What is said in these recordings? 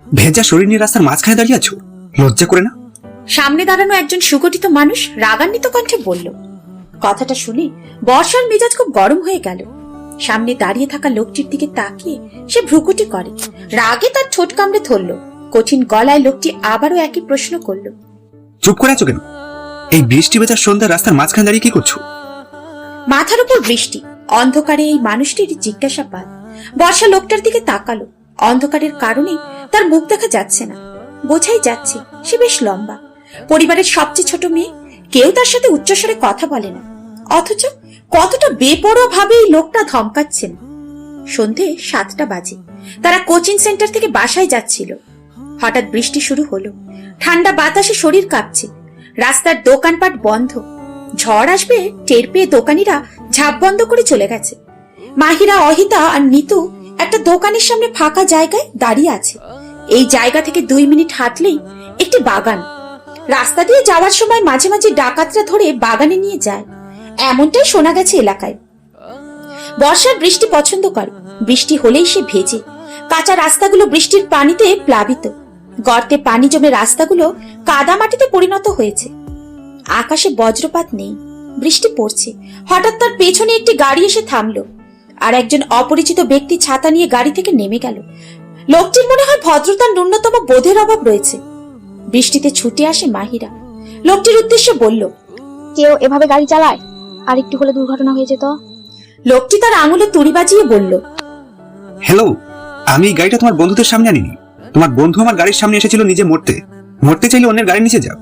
ভেজা শরীর নিয়ে রাস্তার মাঝখানে দাঁড়িয়ে আছো, লজ্জা করে না? সামনে দাঁড়ানো একজন সুগঠিত মানুষ রাগান্বিত কণ্ঠে বলল। কথাটা শুনে বর্ষার মেজাজ খুব গরম হয়ে গেল। সামনে দাঁড়িয়ে থাকা লোকটির দিকে তাকিয়ে সে ভ্রুকুটি করে, রাগে তার ঠোঁট কামড়ে ধরল। কঠিন গলায় লোকটি আবারও একই প্রশ্ন করল। চুপ করে আছো কেন? এই বৃষ্টি ভেজা সন্ধ্যা রাস্তার মাঝখানে দাঁড়িয়ে কি করছো? মাথার উপর বৃষ্টি, অন্ধকারে এই মানুষটির জিজ্ঞাসাবাদ। বর্ষা লোকটার দিকে তাকালো। অন্ধকারের কারণে তার মুখ দেখা যাচ্ছে না, বোঝাই যাচ্ছে সে বেশ লম্বা, পরিবারের সবচেয়ে ছোট মেয়ে। কেউ তার সাথে উচ্চস্বরে কথা বলে না, অথচ কতটা বেপরোয়া ভাবে এই লোকটা ধমকাচ্ছেন। সন্ধে 7টা বাজে, তারা কোচিং সেন্টার থেকে বাসায় যাচ্ছিল। হঠাৎ বৃষ্টি শুরু হলো, ঠান্ডা বাতাসে শরীর কাঁপছে। রাস্তার দোকানপাট বন্ধ। ঝড় আসবে টের পেয়ে দোকানিরা ঝাঁপ বন্ধ করে চলে গেছে। মাহিরা, অহিতা আর নিতু একটা দোকানের সামনে ফাঁকা জায়গায় দাঁড়িয়ে আছে। এই জায়গা থেকে 2 মিনিট হাঁটলেই একটি বাগান। রাস্তা দিয়ে যাওয়ার সময় মাঝে মাঝে ডাকাতরা ধরে বাগানে নিয়ে যায়, এমনটাই শোনা গেছে এলাকায়। বর্ষার বৃষ্টি পছন্দ করে, বৃষ্টি হলেই সে ভেজে। কাঁচা রাস্তাগুলো বৃষ্টির পানিতে প্লাবিত, গর্তে পানি জমে রাস্তাগুলো কাদা মাটিতে পরিণত হয়েছে। আকাশে বজ্রপাত নেই, বৃষ্টি পড়ছে। হঠাৎ তার পেছনে একটি গাড়ি এসে থামলো, আর একজন অপরিচিত ব্যক্তি ছাতা নিয়ে গাড়ি থেকে নেমে গেল। লোকটির মনে হয় ভদ্রতার ন্যূনতম বোধের অভাব রয়েছে। বৃষ্টিতে ছুটে আসে মাহিরা, লোকটির উদ্দেশ্যে বলল, কেউ এভাবে গাড়ি চালায়? আর একটু হলে দুর্ঘটনা হয়ে যেত। লোকটি তার আঙুলে তুড়ি বাজিয়ে বলল, হ্যালো, আমি এই গাড়িটা তোমার বন্ধুদের সামনে আনিনি। তোমার বন্ধু আমার গাড়ির সামনে এসেছিল নিজে মরতে চাইলে অন্যের গাড়ির নিচে যাক।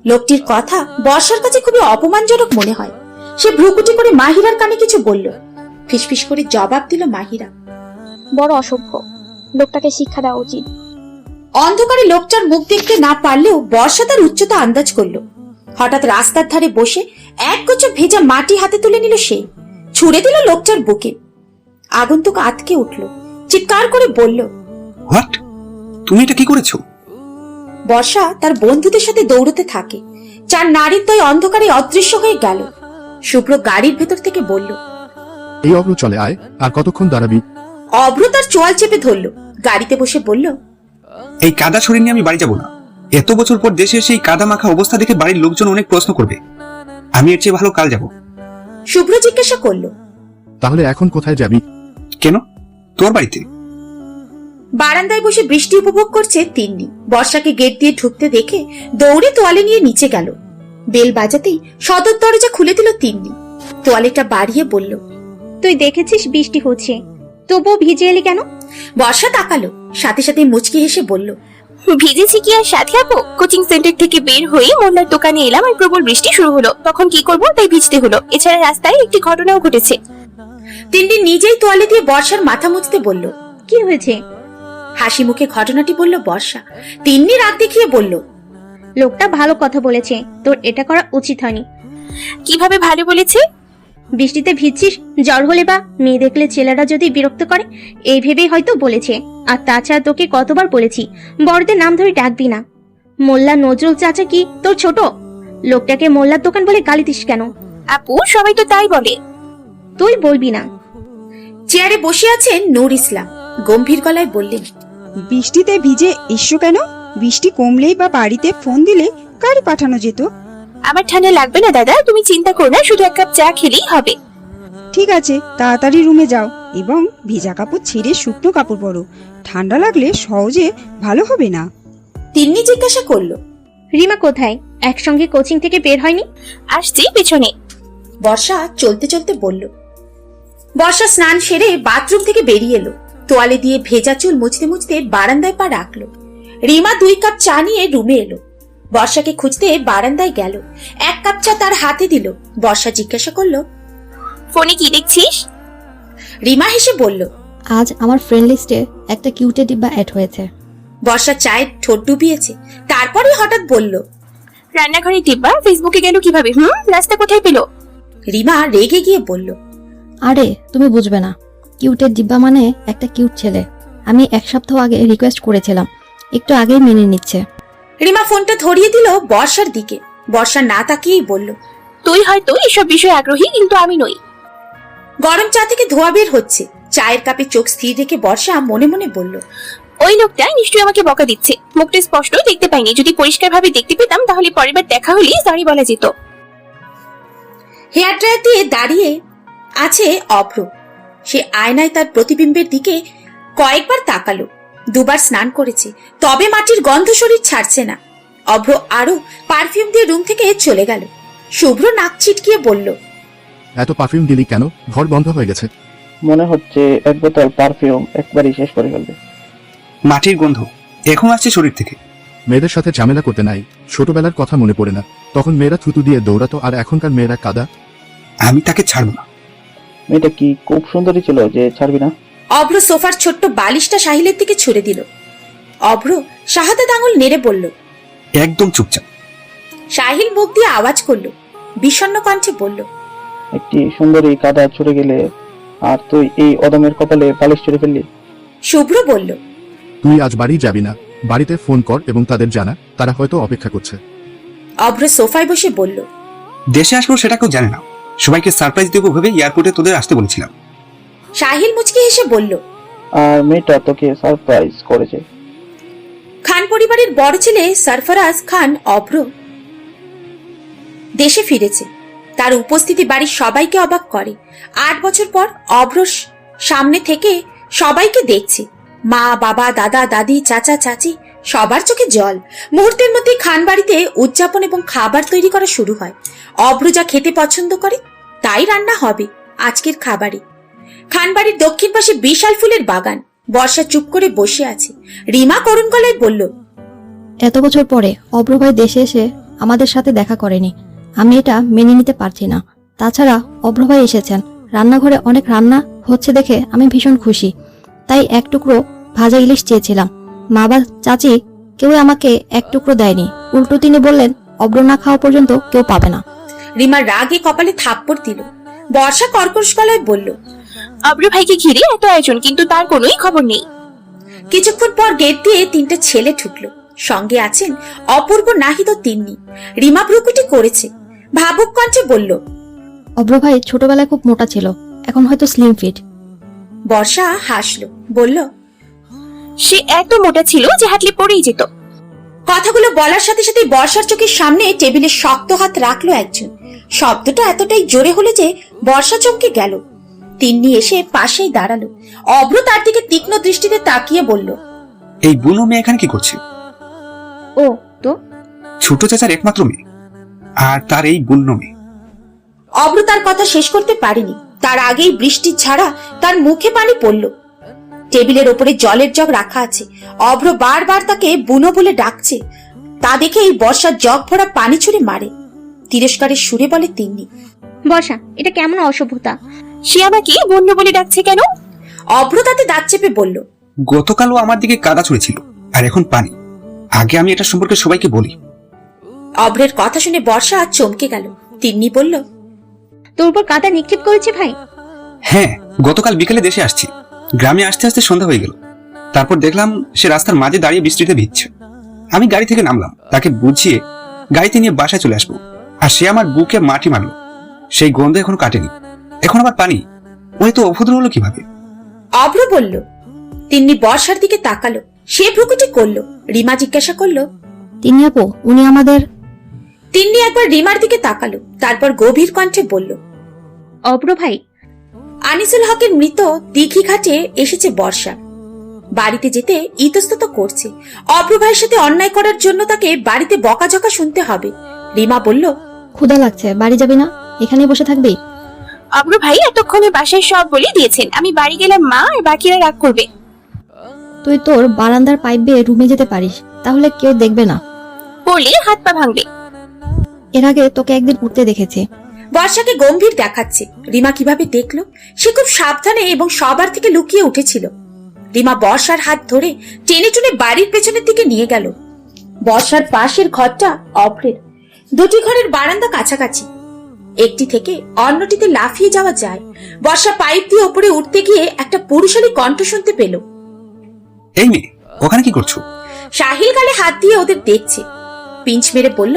লোকটির কথা বর্ষার কাছে খুবই অপমানজনক মনে হয়। সে ভ্রুকুটি করে মাহিরার কানে কিছু বলল। ফিসফিস করে জবাব দিল মাহিরা, বড় অসভ্য, লোকটাকে শিক্ষা দেওয়া উচিত। অন্ধকারে লোকটার মুখ দেখতে না পারলেও বর্ষা তার উচ্চতা আন্দাজ করল। হঠাৎ রাস্তার ধারে বসে একগুচ্ছ ভেজা মাটি হাতে তুলে নিল, সে ছুড়ে দিল লোকটার বুকে। আগন্তুক আতকে উঠল, চিৎকার করে বলল, হোয়াট? তুমি এটা কি করেছো? বর্ষা তার বন্ধুদের সাথে দৌড়তে থাকে। 4 নারীর দয় অন্ধকারে অদৃশ্য হয়ে গেল। শুভ্র গাড়ির ভেতর থেকে বলল, এই অব্র চলে আয়, আর কতক্ষণ দাঁড়াবি? অভ্র তার চোয়াল চেপে ধরল, গাড়িতে বসে বলল, এই কাদা শরীর নিয়ে আমি বাড়ি যাবো না। এত বছর পর দেশে এসে এই কাদা মাখা অবস্থা দেখে বাড়ির লোকজন অনেক প্রশ্ন করবে। আমি এর চেয়ে ভালো কাল যাব। শুভ্র জিজ্ঞাসা করল, তাহলে এখন কোথায় যাবি? কেন? তোর বাড়িতে। বারান্দায় বসে বৃষ্টি উপভোগ করছে তিন্নি। বর্ষাকে গেট দিয়ে ঢুকতে দেখে দৌড়ে তোয়ালে নিয়ে নিচে গেল। বেল বাজাতেই সদর দরজা খুলে দিল তিন্নি। তোয়ালেটা বাড়িয়ে বলল, তুই দেখেছিস বৃষ্টি হচ্ছে, তবুও ভিজে এলি কেন? বর্ষা তাকালো, সাথে সাথে মুচকি হেসে বলল, ভিজেছি কি আর সাথে আপু? কোচিং সেন্টার থেকে বের হয়ে মোল্লার দোকানে এলাম আর প্রবল বৃষ্টি শুরু হলো। তখন কি করবো, তাই ভিজতে হলো। এছাড়া রাস্তায় একটি ঘটনাও ঘটেছে। তিন্নি নিজেই তোয়ালে দিয়ে বর্ষার মাথা মুছতে বলল। কি হয়েছে? হাসি মুখে ঘটনাটি বলল বর্ষা। তিন্নি রাগ দেখিয়ে বলল, লোকটা ভালো কথা বলেছে, তোর এটা করা উচিত হয়নি। কিভাবে ভালো বলেছে? বৃষ্টিতে ভিজছিস, জ্বর হলে বা মেয়ে দেখলে ছেলেরা যদি বিরক্ত করে, এই ভেবেই হয়তো বলেছে। আর তাছাড়া তোকে কতবার বলেছি বড়দের নাম ধরে ডাকবি না। মোল্লা নজরুল চাচা কি তোর ছোট? লোকটাকে মোল্লার দোকান বলে গালি দিস কেন? আপু, সবাই তো তাই বলে। তুই বলবি না। চেয়ারে বসে আছেন নূর ইসলাম, গম্ভীর গলায় বললেন, বৃষ্টিতে ভিজে এসো কেন? বৃষ্টি কমলেই বা বাড়িতে ফোন দিলে গাড়ি পাঠানো যেত। আমার ঠান্ডা লাগবে না দাদা, তুমি চিন্তা করো না, শুধু 1 কাপ চা খেলেই হবে। ঠিক আছে, তাড়াতাড়ি রুমে যাও এবং ভিজা কাপড় ছেড়ে শুকনো কাপড় পরো। ঠান্ডা লাগলে সহজে ভালো হবে না। তিন্নি জিজ্ঞাসা করলো, রিমা কোথায়? একসঙ্গে কোচিং থেকে বের হয়নি? আসছি পেছনে। বর্ষা চলতে চলতে বলল। বর্ষা স্নান সেরে বাথরুম থেকে বেরিয়ে এলো। তোয়ালে দিয়ে ভেজা চুল মুছতে মুছতে বারান্দায় পা রাখলো। রিমা 2 কাপ চা নিয়ে রুমে এলো। বর্ষাকে খুঁজতে বারান্দায় গেল। 1 কাপ চা তার হাতে দিল। বর্ষা জিজ্ঞাসা করলো, ফোনে কি দেখছিস? রিমা হেসে বলল, আজ আমার ফ্রেন্ড লিস্টে একটা কিউটের ডিব্বা অ্যাড হয়েছে। বর্ষা চায়ের ঠোঁট ডুবিয়েছে, তারপরে হঠাৎ বলল, রান্নাঘরে টিপা ফেসবুকে গেল কিভাবে? রাস্তা কোথায় পেলো? রিমা রেগে গিয়ে বলল, আরে তুমি বুঝবে না, কিউটের ডিব্বা মানে একটা কিউট ছেলে। আমি 1 সপ্তাহ আগে রিকোয়েস্ট করেছিলাম, একটু আগেই মেনে নিচ্ছে। রিমা ফোনটা ধরিয়ে দিল বর্ষার দিকে। বর্ষা না তাকিয়েই বলল, তুই হয়তো এসব বিষয়ে আগ্রহী, কিন্তু আমি নই। গরম চা থেকে ধোয়া বের হচ্ছে। চায়ের কাপে চোখ স্থির রেখে বর্ষা মনে মনে বলল, ওই লোকটা নিশ্চয়ই আমাকে বকা দিচ্ছে। মুখটা স্পষ্ট দেখতে পাইনি, যদি পরিষ্কারভাবে দেখতে পেতাম তাহলে পরের বার দেখা হলেই সরি বলা যেত। হেয়ার ড্রায়ার দিয়ে দাঁড়িয়ে আছে অভ্র। সে আয়নায় তার প্রতিবিম্বের দিকে কয়েকবার তাকালো। দুবার স্নান করেছে, তবে মাটির গন্ধ শরীর ছাড়ছে না। অভ্র আরো পারফিউম দিয়ে রুম থেকে চলে গেল। শুভ্র নাক ছিটকিয়ে বলল, এত পারফিউম দিলি কেন? ঘর বন্ধ হয়ে গেছে। মনে হচ্ছে এক বোতল পারফিউম একবারই শেষ করে ফেলবে। মাটির গন্ধ এখন আসছে শরীর থেকে। মেয়েদের সাথে ঝামেলা করতে নাই, ছোটবেলার কথা মনে পড়ে না? তখন মেয়েরা থুতু দিয়ে দৌড়াতো, আর এখনকার মেয়েরা কাদা। আমি তাকে ছাড়বো না। মেয়েটা কি খুব সুন্দরী ছিল যে ছাড়বি না? অভ্র সোফার ছোট্ট বালিশটা সাহিলের দিকে ছুড়ে দিল। অভ্র শাহাদাত আঙুল নেড়ে বলল, একদম চুপচাপ। সাহিল মুখ দিয়ে আওয়াজ করলো, বিষণ্ণ কণ্ঠে বলল, একটি সুন্দরী কাদা ছুড়ে গেলে আর তুই এই অদমের কপালে পালিশ ছুড়ে ফেললি। শুভ্র বলল, তুই আজ বাড়ি যাবি না, বাড়িতে ফোন কর এবং তাদের জানা, তারা হয়তো অপেক্ষা করছে। অভ্র সোফায় বসে বলল, দেশে আসবো সেটা কেউ জানে না, সবাইকে সারপ্রাইজ দেবো ভেবে এয়ারপোর্টে তোদের আসতে বলেছিলাম। সাহিল মুচকি হেসে বলল, আর মেয়েটা তোকে সারপ্রাইজ করেছে। খান পরিবারের বড় ছেলে সরফরাজ খান অভ্র দেশে ফিরেছে। তার উপস্থিতি বাড়ির সবাইকে অবাক করে। 8 বছর পর অভ্র সামনে থেকে সবাইকে দেখছে। মা, বাবা, দাদা, দাদি, চাচা, চাচি সবার চোখে জল। মুহূর্তের মধ্যে খান বাড়িতে উদযাপন এবং খাবার তৈরি করা শুরু হয়। অভ্র যা খেতে পছন্দ করে তাই রান্না হবে আজকের খাবারে। খান বাড়ির দক্ষিণ পাশে বিশাল ফুলের বাগান। বর্ষা চুপ করে বসে আছে। রিমা করুণ গলায় বলল, এত বছর পরে অব্রভাই দেশে এসে আমাদের সাথে দেখা করেনি, আমি এটা মেনে নিতে পারছি না। তাছাড়া অব্রভাই এসেছেন, রান্নাঘরে অনেক রান্না হচ্ছে দেখে আমি ভীষণ খুশি। তাই এক টুকরো ভাজা ইলিশ চেয়েছিলাম, মা বা চাচি কেউ আমাকে এক টুকরো দেয়নি। উল্টো তিনি বললেন অব্র না খাওয়া পর্যন্ত কেউ পাবে না। রিমা রাগে কপালে থাপ্পড় দিল। বর্ষা কর্কশ গলায় বলল, অব্র ভাইকে ঘিরে এত আয়োজন কিন্তু তার কোনোই খবর নেই। কিছুক্ষণ পর গেট দিয়ে 3টে ছেলে ঢুকলো। সঙ্গে আছেন অপূর্ব, নাহিদ ও তিন্নি। রিমা ভ্রুকুটি করেছে, ভাবুক কণ্ঠে বলল, অব্রভাই ছোটবেলায় খুব মোটা ছিল, এখন হয়তো স্লিম ফিট। বর্ষা হাসলো, বলল, সে এত মোটা ছিল যে হাঁটলে পড়েই যেত। কথাগুলো বলার সাথে সাথে বর্ষার চোখের সামনে টেবিলে শক্ত হাত রাখলো একজন। শব্দটা এতটাই জোরে হলো যে বর্ষা চমকে গেল। তিন্নি এসে পাশেই দাঁড়ালো। অভ্র তার দিকে তীক্ষ্ণ দৃষ্টিতে তাকিয়ে বলল, এই বুনো মেয়ে এখানে কি করছে? ও তো ছোট চাচার একমাত্র মেয়ে, আর তার এই বুনো মেয়ে। অভ্র তার কথা শেষ করতে পারেনি, তার আগেই বৃষ্টির ঝাড়া তার মুখে পানি পড়ল। টেবিলের ওপরে জলের জগ রাখা আছে। অভ্র বারবার তাকে বুনো বলে ডাকছে। তা দেখে এই বর্ষার জগ ভরা পানি ছুঁড়ে মারে। তিরস্কারের সুরে বলে তিন্নি, বর্ষা, এটা কেমন অসভ্যতা? সে আমাকে বন্য বলে ডাকছে কেন? অভ্র তাতে দাঁত চেপে বলল, গতকালও আমার দিকে কাদা ছুঁড়েছিল, আর এখন পানি। আগে আমি এটা সম্পর্কে সবাইকে বলি। অভ্রের কথা শুনে বর্ষা চমকে গেল। তিন্নি বলল, তোর উপর কাদা নিক্ষেপ করেছে ভাই? হ্যাঁ, গতকাল বিকেলে দেশে আসছি। গ্রামে আসতে আসতে সন্ধ্যা হয়ে গেল। তারপর দেখলাম সে রাস্তার মাঝে দাঁড়িয়ে বৃষ্টিতে ভিজছে। আমি গাড়ি থেকে নামলাম, তাকে বুঝিয়ে গাড়িতে নিয়ে বাসায় চলে আসবো, আর সে আমার বুকে মাটি মারলো। সেই গন্ধ এখনো কাটেনি, এখন আবার পানি। ওই তো অভদ্র হলো কিভাবে? অভ্র বলল। তিন্নি বর্ষার দিকে তাকালো, সে ভ্রুকুটি করলো। রিমা জিজ্ঞাসা করলো, তিনি আপু, উনি আমাদের। তিন্নি একবার রিমার দিকে তাকালো, তারপর গভীর কণ্ঠে বলল, অব্র ভাই। আনিসুল হকের মৃত দিঘি ঘাটে এসেছে বর্ষা। বাড়িতে যেতে ইতস্তত করছে। অভ্র ভাইয়ের সাথে অন্যায় করার জন্য তাকে বাড়িতে বকাঝকা শুনতে হবে। রিমা বলল, ক্ষুধা লাগছে, বাড়ি যাবি না? এখানেই বসে থাকবি? অব্র ভাই এতক্ষণে বাসায় সব বলে দিয়েছেন, আমি বাড়ি গেলে মা আর বাকিরা রাগ করবে। তুই তোর বারান্দার পাইপ বেয়ে রুমে যেতে পারিস, তাহলে কেউ দেখবে না। পড়লে হাত পা ভাঙবে। এর আগে তোকে একদিন উঠতে দেখেছি। বর্ষাকে গম্ভীর দেখাচ্ছে। রিমা কিভাবে দেখলো? সে খুব সাবধানে এবং সবার থেকে লুকিয়ে উঠেছিল। রিমা বর্ষার হাত ধরে টেনে টুনে বাড়ির পেছনের দিকে নিয়ে গেল। বর্ষার পাশের ঘরটা অভ্রের। দুটি ঘরের বারান্দা কাছাকাছি, একটি থেকে অন্যটিতে লাফিয়ে যাওয়া যায়। বর্ষা পাইপ দিয়ে ওপরে উঠতে গিয়ে একটা পুরুষালী কণ্ঠ শুনতে পেল। এই মেয়ে, ওখানে কি করছো? সাহিল গালে হাত দিয়ে ওদের দেখছে। পিঞ্চ মেরে বলল,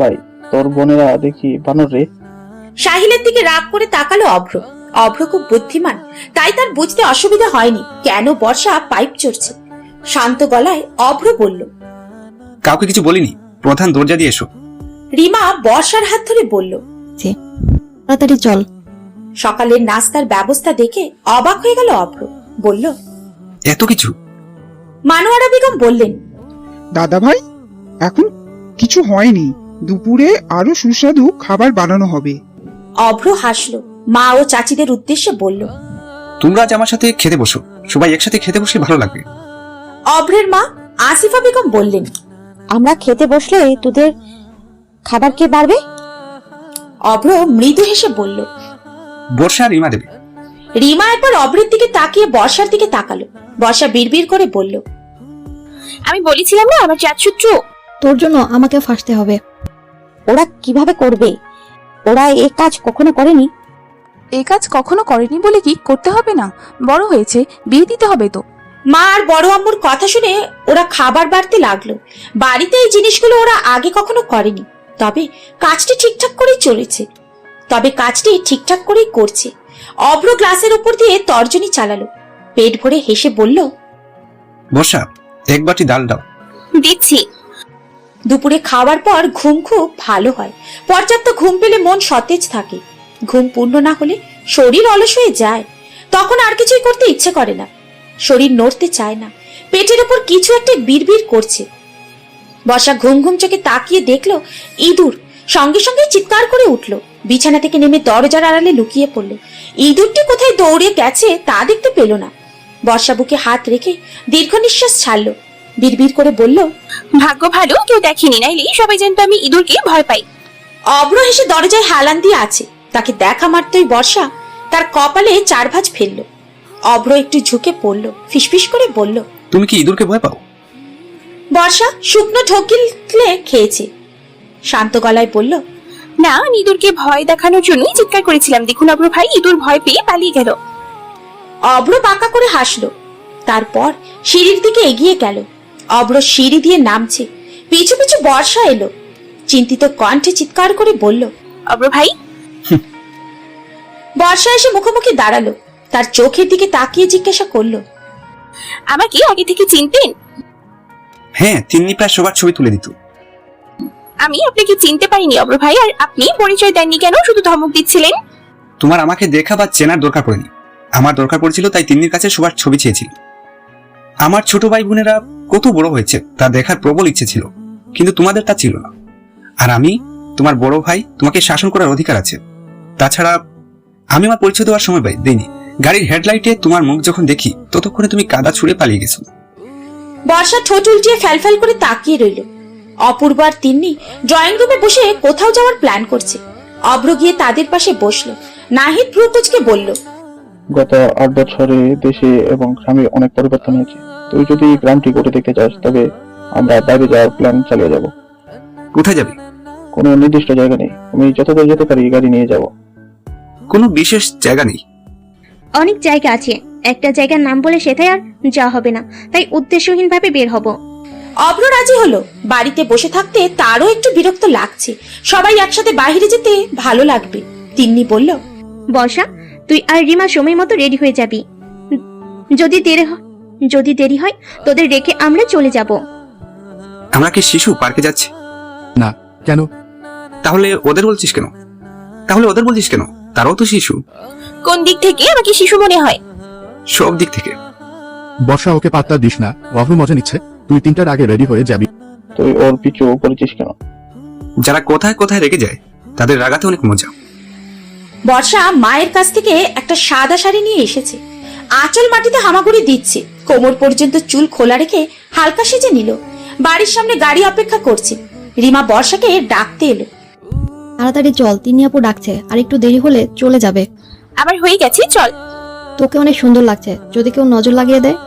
ভাই, তোর বোনেরা দেখি বানর রে। সাহিলের দিকে রাগ করে তাকালো অভ্র। অভ্র খুব বুদ্ধিমান, তাই তার বুঝতে অসুবিধা হয়নি কেন বর্ষা পাইপ চড়ছে। শান্ত গলায় অভ্র বলল। কাউকে কিছু বলিনি, প্রধান দরজা দিয়ে এসো। রিমা বর্ষার হাত ধরে বলল। তাড়াতাড়ি চল। সকালের নাস্তার ব্যবস্থা দেখে অবাক হয়ে গেল অভ্র। বলল, এত কিছু? মানুয়ারা বেগম বললেন, দাদা ভাই, এখন কিছু হয়নি, দুপুরে আরো সুস্বাদু খাবার বানানো হবে। অভ্র হাসল। মা ও চাচিদের উদ্দেশ্যে বলল, তোমরা আজ আমার সাথে খেতে বসো, সবাই একসাথে খেতে বসলে ভালো লাগবে। অভ্রের মা আসিফা বেগম বললেন, আমরা খেতে বসলে তোদের খাবার কে বাড়বে? অভ্র মৃদু হেসে বলল। বর্ষা আর রিমা দেবে। রিমা একবার অভ্রের দিকে তাকিয়ে বর্ষার দিকে তাকালো। বর্ষা বিড়বিড় করে বলল, আমি বলেছিলাম না আমার চাঁদসূত্র। তোর জন্য আমাকে ফাঁসতে হবে। ওরা কিভাবে করবে? ওরা এ কাজ কখনো করেনি। এই কাজ কখনো করেনি বলে কি করতে হবে না? বড় হয়েছে, বিয়ে দিতে হবে তো। মা আর বড় আম্মুর কথা শুনে ওরা খাবার বাড়তে লাগলো। বাড়িতে এই জিনিসগুলো ওরা আগে কখনো করেনি, তবে কাজটি ঠিকঠাক করেই করছে। অভ্র গ্লাসের উপর দিয়ে তর্জনী চালালো। পেট ভরে হেসে বলল, বর্ষা, এক বাটি ডাল দাও। দিচ্ছি। দুপুরে খাওয়ার পর ঘুম খুব ভালো হয়। পর্যাপ্ত ঘুম পেলে মন সতেজ থাকে। ঘুম পূর্ণ না হলে শরীর অলস হয়ে যায়। তখন আর কিছুই করতে ইচ্ছে করে না, শরীর নড়তে চায় না। পেটের উপর কিছু একটা বিড়বিড় করছে। বর্ষা ঘুম ঘুম চোখে তাকিয়ে দেখলো ইঁদুর। সঙ্গে সঙ্গে চিৎকার করে উঠল। বিছানা থেকে নেমে দরজার আড়ালে লুকিয়ে পড়ল। ইঁদুরটি কোথায় দৌড়ে গেছে তা দেখতে পেল না। বর্ষা বুকে হাত রেখে দীর্ঘ নিঃশ্বাস ছাড়লো। বিড়বিড় করে বলল, ভাগ্য ভালো কেউ দেখেনি, নাইলে সবাই জানতো আমি ইঁদুরকে ভয় পাই। অভ্র হেসে দরজায় হেলান দিয়ে আছে। তাকে দেখা মাত্রই বর্ষা তার কপালে 4 ভাঁজ ফেললো। অভ্র একটু ঝুঁকে পড়ল, ফিসফিস করে বলল, তুমি কি ইঁদুরকে ভয় পাও? বর্ষা শুকনো ঢোকিলে খেয়েছে। শান্ত গলায় বলল, না, আমি ইঁদুরকে ভয় দেখানোর জন্যই চিৎকার করেছিলাম। দেখুন অভ্র ভাই, ইঁদুর ভয় পেয়ে পালিয়ে গেল। অভ্র বাঁকা করে হাসলো। তারপর সিঁড়ির দিকে এগিয়ে গেল। অভ্র সিঁড়ি দিয়ে নামছে, পিছু পিছু বর্ষা এলো। চিন্তিত কণ্ঠে চিৎকার করে বলল, অভ্র ভাই। বর্ষা এসে মুখোমুখি দাঁড়ালো। তার চোখের দিকে তাকিয়ে জিজ্ঞাসা করলো, আমাকে আগে থেকে চিনতেন? হ্যাঁ, তিন্নি প্রায় সবার ছবি তুলে দিত। আমি আপনাকে চিনতে পারিনি অভ্র ভাই। আর আপনি পরিচয় দেননি কেন? শুধু ধমক দিচ্ছিলেন। তোমার আমাকে দেখা বা চেনার দরকার পড়েনি, আমার দরকার পড়েছিল, তাই তিন্নির কাছে সবার ছবি চেয়েছিল। আমার ছোট ভাই বোনেরা কত বড় হয়েছে তা দেখার প্রবল ইচ্ছে ছিল, কিন্তু তোমাদের তা ছিল না। আর আমি তোমার বড় ভাই, তোমাকে শাসন করার অধিকার আছে। তাছাড়া আমি আমার পরিচয় দেওয়ার সময় দেইনি। গাড়ির হেডলাইটে তোমার মুখ যখন দেখি ততক্ষণে তুমি কাদা ছুঁড়ে পালিয়ে গেছো। বর্ষা ঠোঁট উল্টিয়ে ফ্যালফ্যাল করে তাকিয়ে রইল। অপূর্ব আর তিন্নি ড্রয়িং রুমে বসে কোথাও যাওয়ার প্ল্যান করছে। অভ্র গিয়ে তাদের পাশে বসলো। নাহিদ ভ্রুকুচকে বলল, গত 8 বছরে দেশে এবং গ্রামে অনেক পরিবর্তন হয়েছে। তুই যদি গ্রামটি ঘুরে দেখতে চাস তবে আমরা বাইরে যাওয়ার প্ল্যান চালিয়ে যাব। কোথায় যাবে? কোনো নির্দিষ্ট জায়গা নেই, আমি যত দূর যেতে পারি গাড়ি নিয়ে যাব। কোনো বিশেষ জায়গা নেই? অনেক জায়গা আছে, একটা জায়গার নাম বলে সেটাই আর যাওয়া হবে না, তাই উদ্দেশ্যহীন ভাবে বের হব। অভ্র রাজি হলো। বাড়িতে বসে থাকতে তারও একটু বিরক্ত লাগছে। সবাই একসাথে বাইরে যেতে ভালো লাগবে। তিন্নি বলল, বর্ষা, তুই আর রিমা সময় মতো রেডি হয়ে যাবি। যদি দেরি হয় তোদের রেখে আমরা চলে যাব। আমরা কি শিশু পার্কে যাচ্ছি? না। কেন? তাহলে ওদের বলছিস কেন? তারাও তো শিশু। কোন দিক থেকে আমাকে শিশু মনে হয়? সব দিক থেকে। বর্ষা, ওকে পাত্তা দিস না, অভ্র মজা নিচ্ছে। তুই 3টার আগে রেডি হয়ে যাবি। তুই ওর পিছু পড়েছিস কেন? যারা কোথায় কোথায় রেখে যায় তাদের রাগাতে অনেক মজা। বর্ষা মায়ের কাছ থেকে একটা সাদা শাড়ি নিয়ে এসেছে। আঁচল মাটিতে হামাগুড়ি দিচ্ছে। কোমর পর্যন্ত চুল খোলা রেখে হালকা সেজে নিল। বাড়ির সামনে গাড়ি অপেক্ষা করছে। রিমা বর্ষাকে ডাকতে এলো। তাড়াতাড়ি চল, তিন্নি আপু ডাকছে, আর একটু দেরি হলে চলে যাবে। আমার হয়ে গেছে, চল। তোকে অনেক সুন্দর লাগছে, যদি কেউ নজর লাগিয়ে দেয়।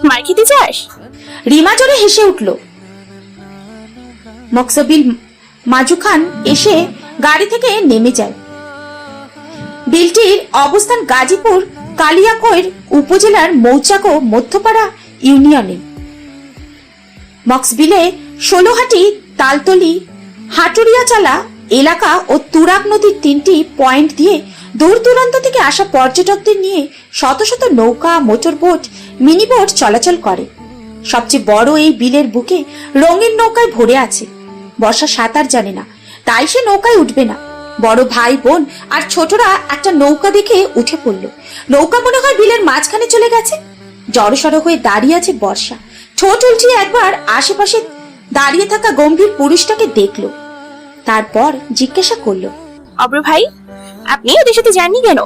মার খেতে চাস? রিমা জোরে হেসে উঠল। মকসবিল মাজু খান এসে গাড়ি থেকে নেমে যায়। বিলটির অবস্থান গাজীপুর কালিয়াকৈর উপজেলার মৌচাক ও মধ্যপাড়া ইউনিয়নে। মক্সবিলে 16হাটি, তালতলি, হাটুরিয়াচালা এলাকা ও তুরাগ নদীর 3টি পয়েন্ট দিয়ে দূর দূরান্ত থেকে আসা পর্যটকদের নিয়ে শত শত নৌকা, মোটরবোট, মিনিবোট চলাচল করে। সবচেয়ে বড় এই বিলের বুকে রঙিন নৌকায় ভরে আছে। বর্ষা সাঁতার জানে না, তাই সে নৌকায় উঠবে না। বড় ভাই বোন আর ছোটরা একটা নৌকা দেখে উঠে পড়ল। নৌকা মনে হয় বিলের মাঝখানে চলে গেছে। জড়সড় হয়ে দাঁড়িয়ে আছে বর্ষা। ঠোঁট উল্টিয়ে একবার আশেপাশে দাঁড়িয়ে থাকা গম্ভীর পুরুষটাকে দেখলো, তারপর জিজ্ঞাসা করলো, অব্র ভাই, আপনি ওদের সাথে যাননি কেন?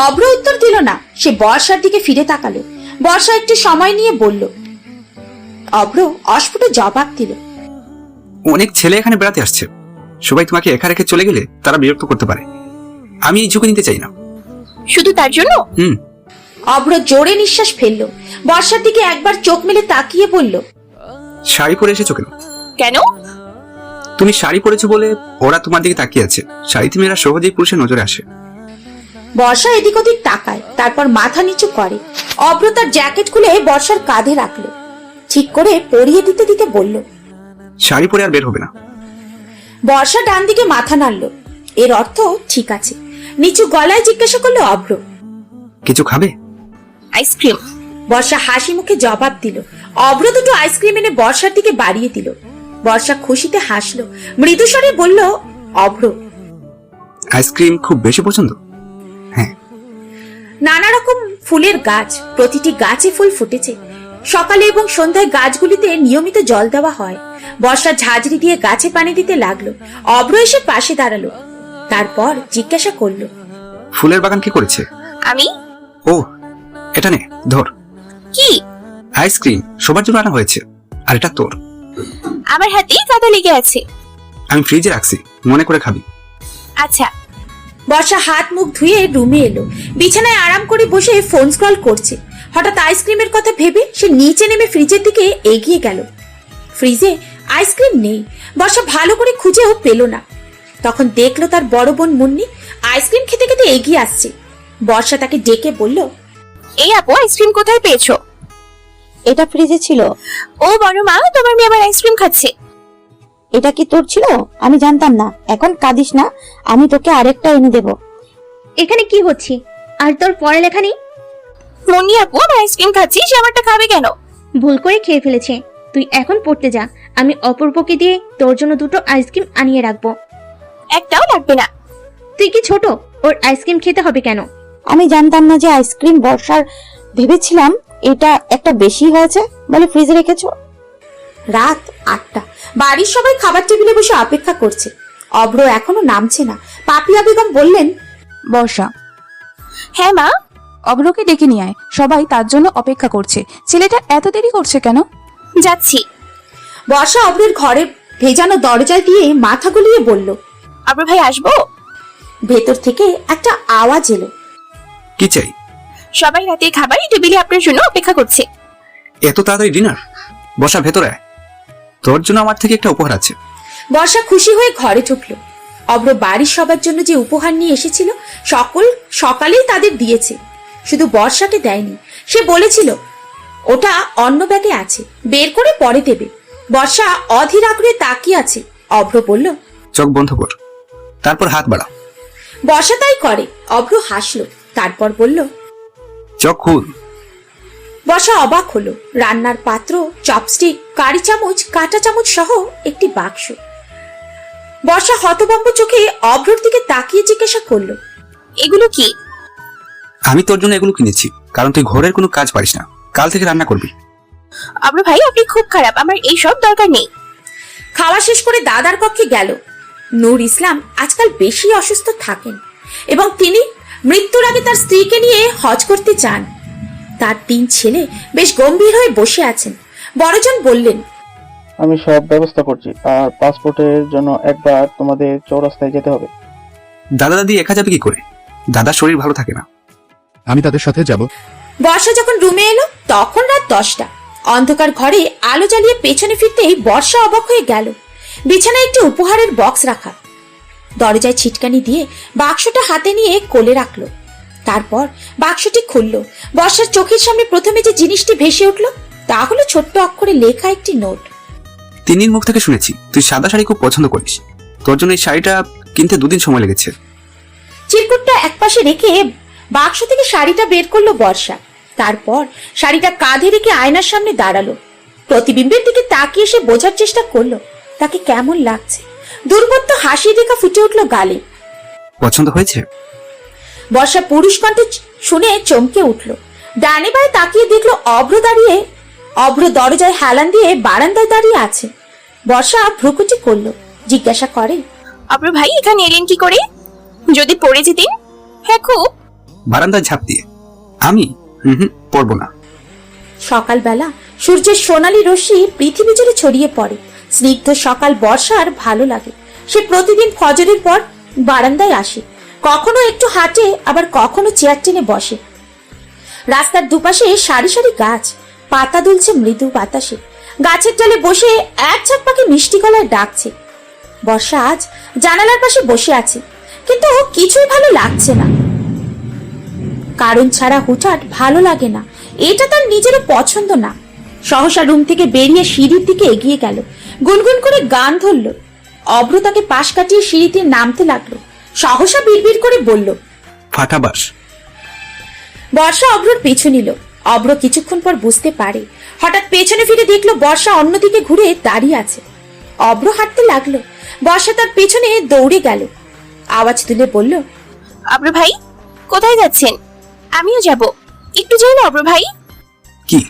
অব্র উত্তর দিল না। সে বর্ষার দিকে ফিরে তাকালো। বর্ষা একটু সময় নিয়ে বলল। অব্র অস্ফুট জবাব দিল, অনেক ছেলে এখানে বেড়াতে আসছে, সবাই তোমাকে একা রেখে চলে গেলে তারা বিরক্ত করতে পারে। আমি এই ঝুঁকি নিতে চাই না। শুধু তার জন্য? অব্র জোরে নিঃশ্বাস ফেললো। বর্ষার দিকে একবার চোখ মেলে তাকিয়ে বলল, শাড়ি পরে এসেছো কেন? কেন? তুমি শাড়ি পরেছো বলে ওরা তোমার দিকে তাকিয়ে আছে। শাড়িতে মেয়েরা সহজেই পুরুষের নজরে আসে। বর্ষা এদিক ওদিক তাকায়, তারপর মাথা নিচু করে। অব্র তার জ্যাকেট খুলে বর্ষার কাঁধে রাখলো, ঠিক করে পরিয়ে দিতে দিতে বলল, শাড়ি পরে আর বের হবে না। বর্ষা ডান দিকে মাথা নাড়ল, এর অর্থ ঠিক আছে। নিচু গলায় জিজ্ঞাসা করলো অব্র, কিছু খাবে? আইসক্রিম। বর্ষা হাসি মুখে জবাব দিল। অব্র দুটো আইসক্রিম এনে বর্ষার দিকে বাড়িয়ে দিল। বর্ষা খুশিতে হাসলো, মৃদুস্বরে বলল, অব্র, আইসক্রিম খুব বেশি পছন্দ? হ্যাঁ। নানা রকম ফুলের গাছ, প্রতিটি গাছে ফুল ফুটেছে। সকালে এবং সন্ধ্যায় গাছগুলিতে নিয়মিত জল দেওয়া হয়। বর্ষা ঝাঁঝরি দিয়ে গাছে পানি দিতে লাগলো। অব্র এসে পাশে দাঁড়ালো, তারপর জিজ্ঞাসা করলো, ফুলের বাগান কি করেছে? আমি? ও, এটা নে, ধর। কি? আইসক্রিম সবার জন্য আনা হয়েছে, আর এটা তোর। আমার হাতে কাদা লেগে আছে। আমি ফ্রিজে রাখছি, মনে করে খাবি। আচ্ছা। বর্ষা হাত মুখ ধুয়ে রুমে এলো। বিছানায় আরাম করে বসে ফোন স্ক্রল করছে। হঠাৎ আইসক্রিমের কথা ভেবে সে নিচে নেমে ফ্রিজের দিকে এগিয়ে গেল। ফ্রিজে আইসক্রিম নেই। বর্ষা ভালো করে খুঁজেও পেল না। তখন দেখলো তার বড় বোন মুন্নি আইসক্রিম খেতে খেতে এগিয়ে আসছে। বর্ষা তাকে ডেকে বলল, এই আপু, আইসক্রিম কোথায় পেয়েছো? এটা ফ্রিজে ছিল। ও বড় মা, তোমার মেয়ে আবার আইসক্রিম খাচ্ছে। এটা কি তোর ছিল? আমি জানতাম না। এখন কাঁদিস না, আমি তোকে আরেকটা এনে দেব। এখানে কি হচ্ছে? আর তোর পড়ালেখা নেই? মুন্নি আপু আমার আইসক্রিম খাচ্ছি, সে আমারটা খাবে কেন? ভুল করে খেয়ে ফেলেছে। তুই এখন পড়তে যা, আমি অপূর্বকে দিয়ে তোর জন্য দুটো আইসক্রিম আনিয়ে রাখবো। একটাও লাগবে না। তুই কি ছোট? ওর আইসক্রিম খেতে হবে কেন? আমি জানতাম না যে আইসক্রিম বর্ষার। ভেবেছিলাম এটা একটা বেশি হয়েছে বলে ফ্রিজে রেখেছো। রাত 8টা। বাড়ির সবাই খাবার টেবিলে বসে অপেক্ষা করছে। অব্র এখনো নামছে না। পাপিয়া বেগম বললেন, বর্ষা, হ্যাঁ মা? অভ্রকে ডেকে নিয়ে আয়, সবাই তার জন্য অপেক্ষা করছে। ছেলেটা এত দেরি করছে কেন? যাচ্ছি। বর্ষা অব্রের ঘরে ভেজানো দরজা দিয়ে মাথা গুলিয়ে বলল, অব্র ভাই আসবো? ভেতর থেকে একটা আওয়াজ এলো, কি চাই? সবাই রাতে খাবার টেবিলে আপনার জন্য অপেক্ষা করছে। এত তাড়াতাড়ি ডিনার? বসা, ভেতরে আয়, তোর জন্য আমার থেকে একটা উপহার আছে। বর্ষা খুশি হয়ে ঘরে ঢুকলো। অব্র বাড়ির সবার জন্য যে উপহার নিয়ে এসেছিল সকালেই তাদের দিয়েছে, শুধু বর্ষাকে দেয়নি। সে বলেছিল ওটা অন্য ব্যাগে আছে, বের করে পরে দেবে। বর্ষা অধীর আগ্রহে তাকিয়ে আছে। অব্র বলল, চোখ বন্ধ কর, তারপর হাত বাড়া। বর্ষা তাই করে। অব্র হাসলো, তারপর বলল, চোখ খুল। বর্ষা অবাক হলো। রান্নার পাত্র, চপস্টিক, কারি চামচ, কাঁটা চামচ সহ একটি বাক্স। বর্ষা হতভম্ব চোখে অব্রর দিকে তাকিয়ে জিজ্ঞাসা করলো, এগুলো কি? আমি তোর জন্য এগুলো কিনেছি, কারণ তুই ঘরের কোনো কাজ পারিস না। কাল থেকে রান্না করবি। অব্র ভাই, আপনি খুব খারাপ, আমার এই সব দরকার নেই। খাওয়া শেষ করে দাদার কক্ষে গেল। নূর ইসলাম আজকাল বেশি অসুস্থ থাকেন এবং তিনি মৃত্যুর আগে তার স্ত্রীকে নিয়ে হজ করতে চান। তার 3 ছেলে বেশ গম্ভীর হয়ে বসে আছেন। বড়জন বললেন, আমি সব ব্যবস্থা করছি, আর পাসপোর্টের জন্য একবার তোমাদের চৌরাস্তায় যেতে হবে। দাদা দাদি একা যাবে কি করে? দাদার শরীর ভালো থাকে না। আমি তাদের সাথে যাব। বর্ষা যখন রুমে এলো তখন রাত 10টা। অন্ধকার ঘরে আলো জ্বালিয়ে পেছনে ফিরতেই বর্ষা অবাক হয়ে গেল। বিছানায় একটি উপহারের বক্স রাখা। দরজায় ছিটকানি দিয়ে বাক্সটা হাতে নিয়ে কোলে রাখলো। তারপর বাক্সটি খুলল। বর্ষার চোখের সামনে প্রথমে যে জিনিসটি ভেসে উঠল তা হলো ছোট্ট অক্ষরে লেখা একটি নোট। তিন্নির মুখ থেকে শুনেছি তুই সাদা শাড়ি খুব পছন্দ করিস। তোর জন্য এই শাড়িটা কিনতে 2 দিন সময় লেগেছে। চিরকুটটা একপাশে রেখে বাক্স থেকে শাড়িটা বের করলো বর্ষা। তারপর শাড়িটা কাঁধে রেখে আয়নার সামনে দাঁড়ালো। প্রতিবিম্বের দিকে তাকিয়ে সে বোঝার চেষ্টা করলো তাকে কেমন লাগছে। দুর্বোধ্য হাসির রেখা ফুটে উঠলো গালে। পছন্দ হয়েছে? বর্ষা পুরুষ কণ্ঠ শুনে চমকে উঠল। ডানে বায়ে তাকিয়ে দেখলো অভ্র দরজায় হেলান দিয়ে বারান্দায় দাঁড়িয়ে আছে। বর্ষা ভ্রুকুটি করলো, জিজ্ঞাসা করে, অব্র ভাই এখানে এলেন কি করে? যদি পড়ে যেতেন? হ্যাঁ খুব। বারান্দায় ঝাঁপ দিয়ে। আমি পড়বো না। সকালবেলা সূর্যের সোনালী রশ্মি পৃথিবী জুড়ে ছড়িয়ে পড়ে। স্নিগ্ধ সকাল বর্ষার ভালো লাগে। সে প্রতিদিন ফজরের পর বারান্দায় আসে, কখনো একটু হাঁটে, আবার কখনো চেয়ার টেনে বসে। রাস্তার দুপাশে সারি সারি গাছ, পাতা দুলছে মৃদু বাতাসে। গাছের ডালে বসে এক ঝাঁক পাখি মিষ্টি গলায় ডাকছে। বর্ষা আজ জানালার পাশে বসে আছে, কিন্তু কিছুই ভালো লাগছে না। কারণ ছাড়া হুটহাট ভালো লাগে না, এটা তার নিজেরও পছন্দ না। সহসা রুম থেকে বেরিয়ে সিঁড়ির দিকে এগিয়ে গেল, গুনগুন করে গান ধরল। অভ্র তাকে পাশ কাটিয়ে সিঁড়িতে নামতে লাগলো। সহসা বিড়বিড় করে বলল, ফাটাবাস। বর্ষা অভ্রর পিছু নিল। অভ্র কিছুক্ষণ পর বুঝতে পারে, হঠাৎ পেছনে ফিরে দেখলো বর্ষা অন্যদিকে ঘুরে দাঁড়িয়ে আছে। অভ্র হাঁটতে লাগলো, বর্ষা তার পেছনে দৌড়ে গেল। আওয়াজ তুলে বলল, অব্র ভাই কোথায় যাচ্ছেন? আমিও যাব, একটু যাই না অব্র ভাই? কি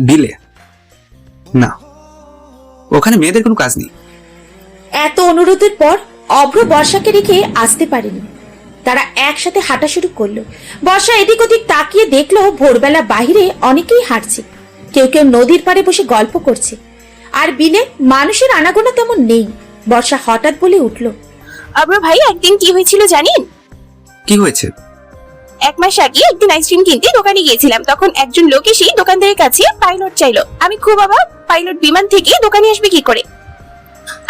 বিলে? না, ওখানে মেয়েদের কোনো কাজ নেই। এত অনুরোধের পর অভ্র বর্ষাকে রেখে আসতে পারেনি। তারা একসাথে হাঁটা শুরু করলো। বর্ষা এদিক ওদিক তাকিয়ে দেখলো ভোরবেলা বাহিরে অনেকেই হাঁটছে। কেউ কেউ নদীর পাড়ে বসে গল্প করছে, আর বিলে মানুষের আনাগোনা তেমন নেই। বর্ষা হঠাৎ বলে উঠল, অব্র ভাই একদিন কি হয়েছিল জানেন? কি হয়েছে? 1 মাস আগে একদিন আইসক্রিম কিনতে দোকানে গিয়েছিলাম। তখন একজন লোক এসে দোকানদারের কাছে পাইলট চাইলো। আমি খুব অবাক, পাইলট বিমান থেকে দোকানে আসবে কি করে?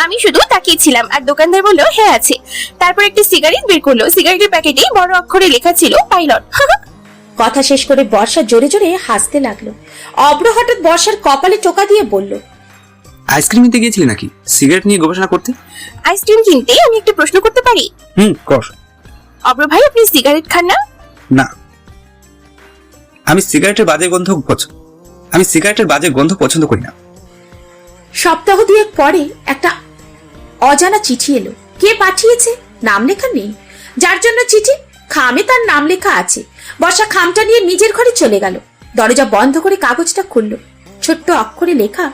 আমি শুধু তাকিয়েছিলাম, আর দোকানদার বলল হ্যাঁ আছে। তারপর একটা সিগারেট বের করলো। সিগারেটের প্যাকেটে বড় অক্ষরে লেখা ছিল পাইলট। কথা শেষ করে বর্ষা জোরে জোরে হাসতে লাগলো। অভ্র হঠাৎ বর্ষার কপালে টোকা দিয়ে বলল, আইসক্রিম কিনতে গিয়েছিলি নাকি সিগারেট নিয়ে গবেষণা করতে? আইসক্রিম কিনতে আমি একটা প্রশ্ন করতে পারি? কর। অব্র ভাই আপনি সিগারেট খান না? না, আমি সিগারেটের বাজে গন্ধ পছন্দ করি না। সপ্তাহ দুয়েক পরে একটা অজানা চিঠি এলো। কে পাঠিয়েছে নাম লেখা নেই। যার জন্য চিঠি, খামে তার নাম লেখা আছে। বর্ষা খামটা নিয়ে নিজের ঘরে চলে গেল। দরজা বন্ধ করে কাগজটা খুলল। ছোট্ট অক্ষরে লেখা,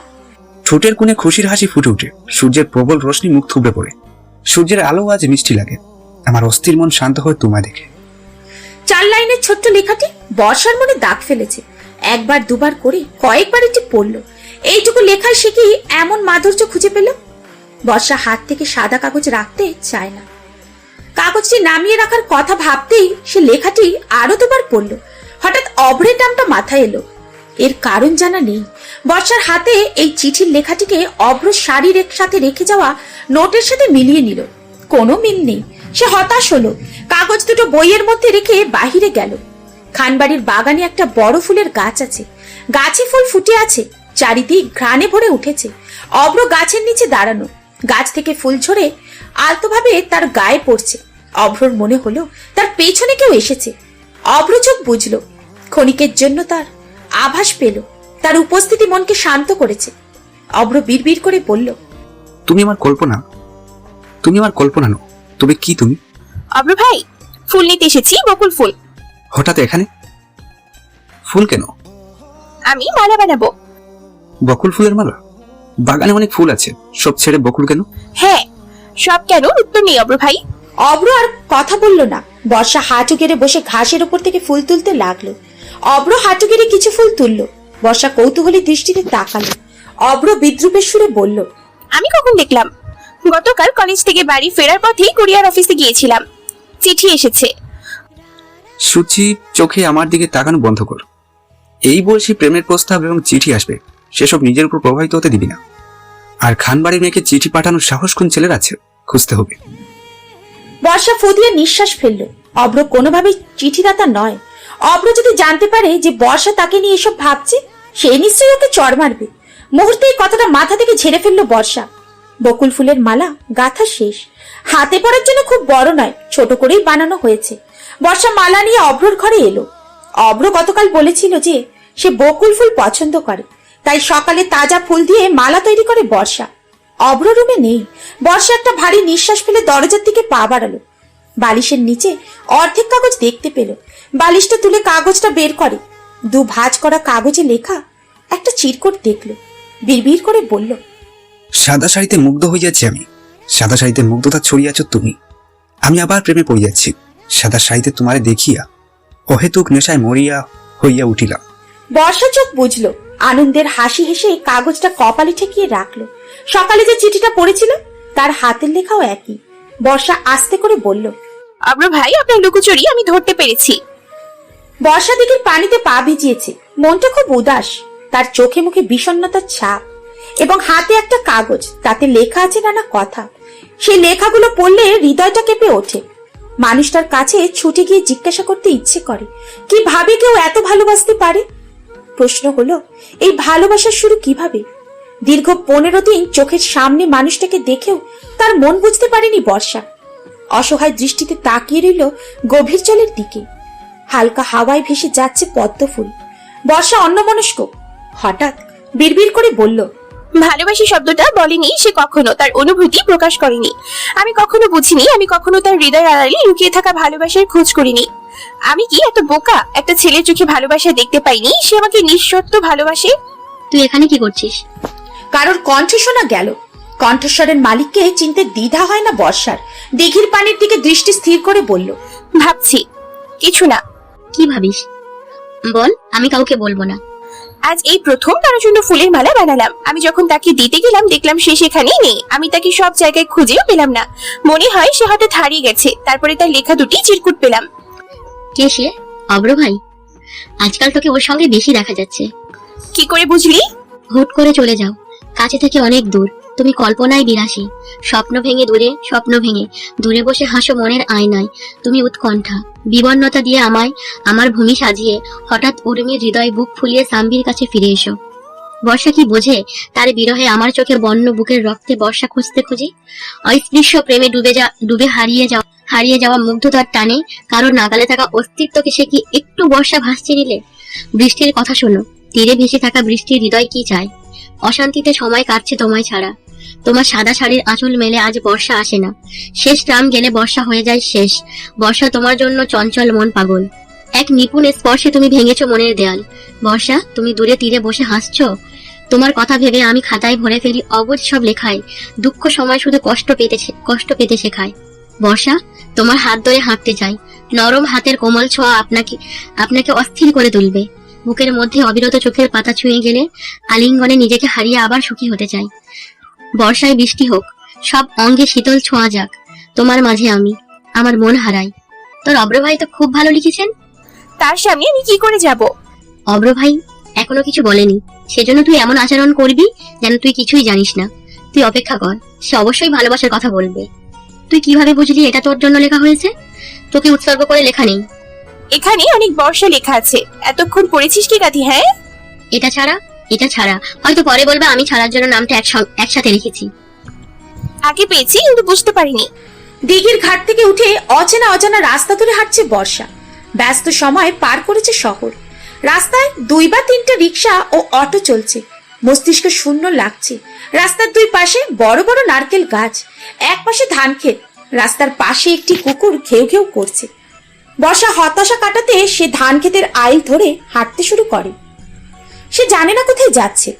ঠোঁটের কোণে খুশির হাসি ফুটে উঠে। সূর্যের প্রবল রোশনি মুখ থুবড়ে পড়ে। সূর্যের আলো আজ মিষ্টি লাগে। আমার অস্থির মন শান্ত হয় তোমায় দেখে। 4 লাইনের ছোট্ট লেখাটি বর্ষার মনে দাগ ফেলেছে। একবার দুবার করে কয়েকবার এটি পড়ল। এইটুকু লেখায় সে কি এমন মাধুর্য খুঁজে পেল? বর্ষা হাত থেকে সাদা কাগজ রাখতে চায় না। কাগজটি নামিয়ে রাখার কথা ভাবতেই সে লেখাটি আরো দুবার পড়ল। হঠাৎ অভ্রের নামটা মাথায় এলো। এর কারণ জানা নেই। বর্ষার হাতে এই চিঠির লেখাটিকে অভ্র শাড়ির সাথে রেখে যাওয়া নোটের সাথে মিলিয়ে নিল। কোনো মিল নেই। সে হতাশ হলো। কাগজ দুটো বইয়ের মধ্যে রেখে বাহিরে গেল। খানবাড়ির বাগানে একটা বড় ফুলের গাছ আছে। গাছে ফুল ফুটে আছে, চারিদিক ঘ্রাণে ভরে উঠেছে। অভ্র গাছের নিচে দাঁড়ানো। গাছ থেকে ফুল ঝরে আলতোভাবে তার গায়ে পড়ছে। অভ্রর মনে হলো তার পেছনে কেউ এসেছে। অভ্র চোখ বুঝলো। ক্ষণিকের জন্য তার আভাস পেল। তার উপস্থিতি মনকে শান্ত করেছে। অভ্র বিড়বিড় করে বলল, তুমি আমার কল্পনা নও। তবে কি তুমি? অব্র ভাই ফুল নিতে এসেছি, বকুল ফুল। হঠাৎ এখানে? ফুল কেন? আমি মালা বানাবো। বকুল ফুলের মালা? বাগানে অনেক ফুল আছে, সব ছেড়ে বকুল কেন? হ্যাঁ, সব কেন উত্তর নেই অব্র ভাই। অভ্র আর কথা বলল না। বর্ষা হাঁটু গেড়ে বসে ঘাসের উপর থেকে ফুল তুলতে লাগলো। অভ্র হাঁটু গেড়ে কিছু ফুল তুললো। বর্ষা কৌতূহলী দৃষ্টিতে তাকালো। অভ্র বিদ্রুপের সুরে বলল, আমি কখন দেখলাম? গতকাল কলেজ থেকে বাড়ি ফেরার পথে কুরিয়ার অফিসে গিয়েছিলাম, চিঠি এসেছে। সূচি, চোখে আমার দিকে তাকানো বন্ধ কর। এই বয়সী প্রেমের প্রস্তাব এবং চিঠি আসবে, সেসব নিজের উপর প্রভাবিত হতে দিবি না। আর খানবাড়ির মেয়েকে চিঠি পাঠানোর সাহস কোন ছেলের আছে? খুঁজতে হবে। বর্ষা ফুদিয়ে নিঃশ্বাস ফেলল। অভ্র কোনোভাবেই চিঠিদাতা নয়। অভ্র যদি জানতে পারে যে বর্ষা তাকে নিয়ে এসব ভাবছে, সে নিশ্চয়ই ওকে চড় মারবে। মুহূর্তে এই কথাটা মাথা থেকে ঝেড়ে ফেললো বর্ষা। বকুল ফুলের মালা গাঁথা শেষ। হাতে পড়ার জন্য খুব বড় নয়, ছোট করেই বানানো হয়েছে। বর্ষা মালা নিয়ে অভ্রর ঘরে এলো। অব্র গতকাল বলেছিল যে সে বকুল ফুল পছন্দ করে, তাই সকালে তাজা ফুল দিয়ে মালা তৈরি করে বর্ষা। অব্র রুমে নেই। বর্ষা একটা ভারী নিঃশ্বাস ফেলে দরজার দিকে পা বাড়ালো। বালিশের নিচে অর্ধেক কাগজ দেখতে পেল। বালিশটা তুলে কাগজটা বের করে। দু ভাঁজ করা কাগজে লেখা একটা চিরকুট দেখলো। বিড়বিড় করে বলল, সাদা শাড়িতে মুগ্ধ হয়ে যাচ্ছি আমি। সাদা শাড়িতে মুগ্ধতা ছড়িয়ে আছো তুমি। আমি আবার প্রেমে পড়ে যাচ্ছি। সাদা শাড়িতে তোমারে দেখিয়া অহেতুক নেশায় মরিয়া হইয়া উঠিলাম। বর্ষা চোখ বুঝলো। আনন্দের হাসি হেসে কাগজটা কপালে ঠেকিয়ে রাখলো। সকালে যে চিঠিটা পড়েছিল তার হাতের লেখাও একই। বর্ষা আস্তে করে বলল, অব্র ভাই, আপনার লুকোচুরি আমি ধরতে পেরেছি। বর্ষা দিকের পানিতে পা ভিজিয়েছে। মনটা খুব উদাস। তার চোখে মুখে বিষণ্ণতার ছাপ এবং হাতে একটা কাগজ, তাতে লেখা আছে নানা কথা। সেই লেখাগুলো পড়লে হৃদয়টা কেঁপে ওঠে। মানুষটার কাছে ছুটে গিয়ে জিজ্ঞাসা করতে ইচ্ছে করে, কিভাবে কেউ এত ভালোবাসতে পারে। প্রশ্ন হলো, এই ভালোবাসার শুরু কিভাবে? দীর্ঘ 15 দিন চোখের সামনে মানুষটাকে দেখেও তার মন বুঝতে পারেনি বর্ষা। অসহায় দৃষ্টিতে তাকিয়ে রইল গভীর জলের দিকে। হালকা হাওয়ায় ভেসে যাচ্ছে পদ্ম ফুল। বর্ষা অন্যমনস্ক। হঠাৎ বিড়বিড় করে বলল, ভালোবাসি শব্দটা বলেনি সে, কখনো তার অনুভূতি প্রকাশ করেনি। আমি কখনো বুঝিনি, আমি কখনো তার হৃদয় আড়ালে লুকিয়ে থাকা ভালোবাসার খোঁজ করিনি। আমি কি এত বোকা? একটা ছেলের চোখে ভালোবাসা দেখতে পাইনি, সে আমাকে নিঃশর্ত ভালোবাসে। তুই এখানে কি করছিস? কারোর কণ্ঠ শোনা গেল। কণ্ঠস্বরের মালিককে চিনতে দ্বিধা হয় না বর্ষার। দিঘির পানির দিকে দৃষ্টি স্থির করে বলল, ভাবছি। কিছু না। কি ভাবিস? বল, আমি কাউকে বলবো না। আজ এই প্রথম তার জন্য ফুলের মালা বানালাম। আমি যখন তাকে দিতে গেলাম দেখলাম সে সেখানেই নেই। আমি তাকে সব জায়গায় খুঁজেও পেলাম না। মনে হয় সে হঠাৎ হারিয়ে গেছে। তারপরে তার লেখা দুটি চিরকুট পেলাম। কে সে? অব্র ভাই? আজকাল তোকে ওর সঙ্গে বেশি দেখা যাচ্ছে। কি করে বুঝলি? হুট করে চলে যাও, কাছে থেকে অনেক দূর। তুমি কল্পনায় বিলাসী, স্বপ্ন ভেঙে দূরে বসে হাসো মনের আয়নায়। তুমি উৎকণ্ঠা, বিবর্ণতা দিয়ে আমায় আমার ভূমি সাজিয়ে হঠাৎ উর্মির হৃদয় বুক ফুলিয়ে সাম্বির কাছে ফিরে এসো। বর্ষা কি বোঝে তার বিরহে আমার চোখের বন্য বুকের রক্তে বর্ষা খুঁজতে খুঁজি? অস্পৃশ্য প্রেমে ডুবে হারিয়ে যাওয়া মুগ্ধতার টানে কারোর নাগালে থাকা অস্তিত্বকে সে কি একটু বর্ষা ভাসছে নিলে? বৃষ্টির কথা শোনো, তীরে ভেসে থাকা বৃষ্টির হৃদয় কি চায়? অশান্তিতে সময় কাটছে তোমায় ছাড়া। তোমার সাদা শাড়ির আঁচল মেলে আজ বর্ষা আসে না। শেষ ট্রাম গেলে বর্ষা হয়ে যায় শেষ। বর্ষা তোমার জন্য চঞ্চল মন পাগল। এক নিপুণ স্পর্শে তুমি ভেঙেছো মনের দেয়াল। বর্ষা, তুমি দূরে তীরে বসে হাসছো। তোমার কথা ভেবে আমি খাতায় ভরে ফেলি অবুঝ সব লেখায়। দুঃখ সময় শুধু কষ্ট পেতে শেখায়। বর্ষা, তোমার হাত ধরে হাঁটতে চাই। নরম হাতের কোমল ছোঁয়া আপনাকে অস্থির করে তুলবে। বুকের মধ্যে অবিরত চোখের পাতা ছুঁয়ে গেলে আলিঙ্গনে নিজেকে হারিয়ে আবার সুখী হতে চাই। বর্ষায় বৃষ্টি হোক, সব অঙ্গে শীতল ছোঁয়া যাক। তোমার মাঝে আমি আমার মন হারাই। তোর অব্র ভাই তো খুব ভালো লিখেছেন। তার সামনে আমি কি করে যাব? অব্র ভাই এখনো কিছু বলেনি, সেজন্য তুই এমন আচরণ করবি যেন তুই কিছুই জানিস না। তুই অপেক্ষা কর, সে অবশ্যই ভালোবাসার কথা বলবে। তুই কিভাবে বুঝলি এটা তোর জন্য লেখা হয়েছে? তোকে উৎসর্গ করে লেখা নেই। এখানে অনেক বর্ষা লেখা আছে। এতক্ষণ পড়েছিস কি গাধি? হ্যাঁ, এটা ছাড়া হয়তো পরে বলবে আমি ছাড়ার জন্য নামটা একসাথে লিখেছি। আগে পেয়েছি কিন্তু বুঝতে পারিনি। দিঘির ঘাট থেকে উঠে অজানা রাস্তা ধরে হাঁটছে বর্ষা। ব্যস্ত সময় পার করেছে শহর। রাস্তায় 2 বা 3টা রিক্সা ও অটো চলছে। মস্তিষ্ক শূন্য লাগছে। রাস্তার 2 পাশে বড় বড় নারকেল গাছ, এক পাশে ধান ক্ষেত। রাস্তার পাশে একটি কুকুর ঘেউ ঘেউ করছে। বর্ষা হতাশা কাটাতে সে ধান ক্ষেতের আইল ধরে হাঁটতে শুরু করে। সে জানে না কোথায় যাচ্ছে।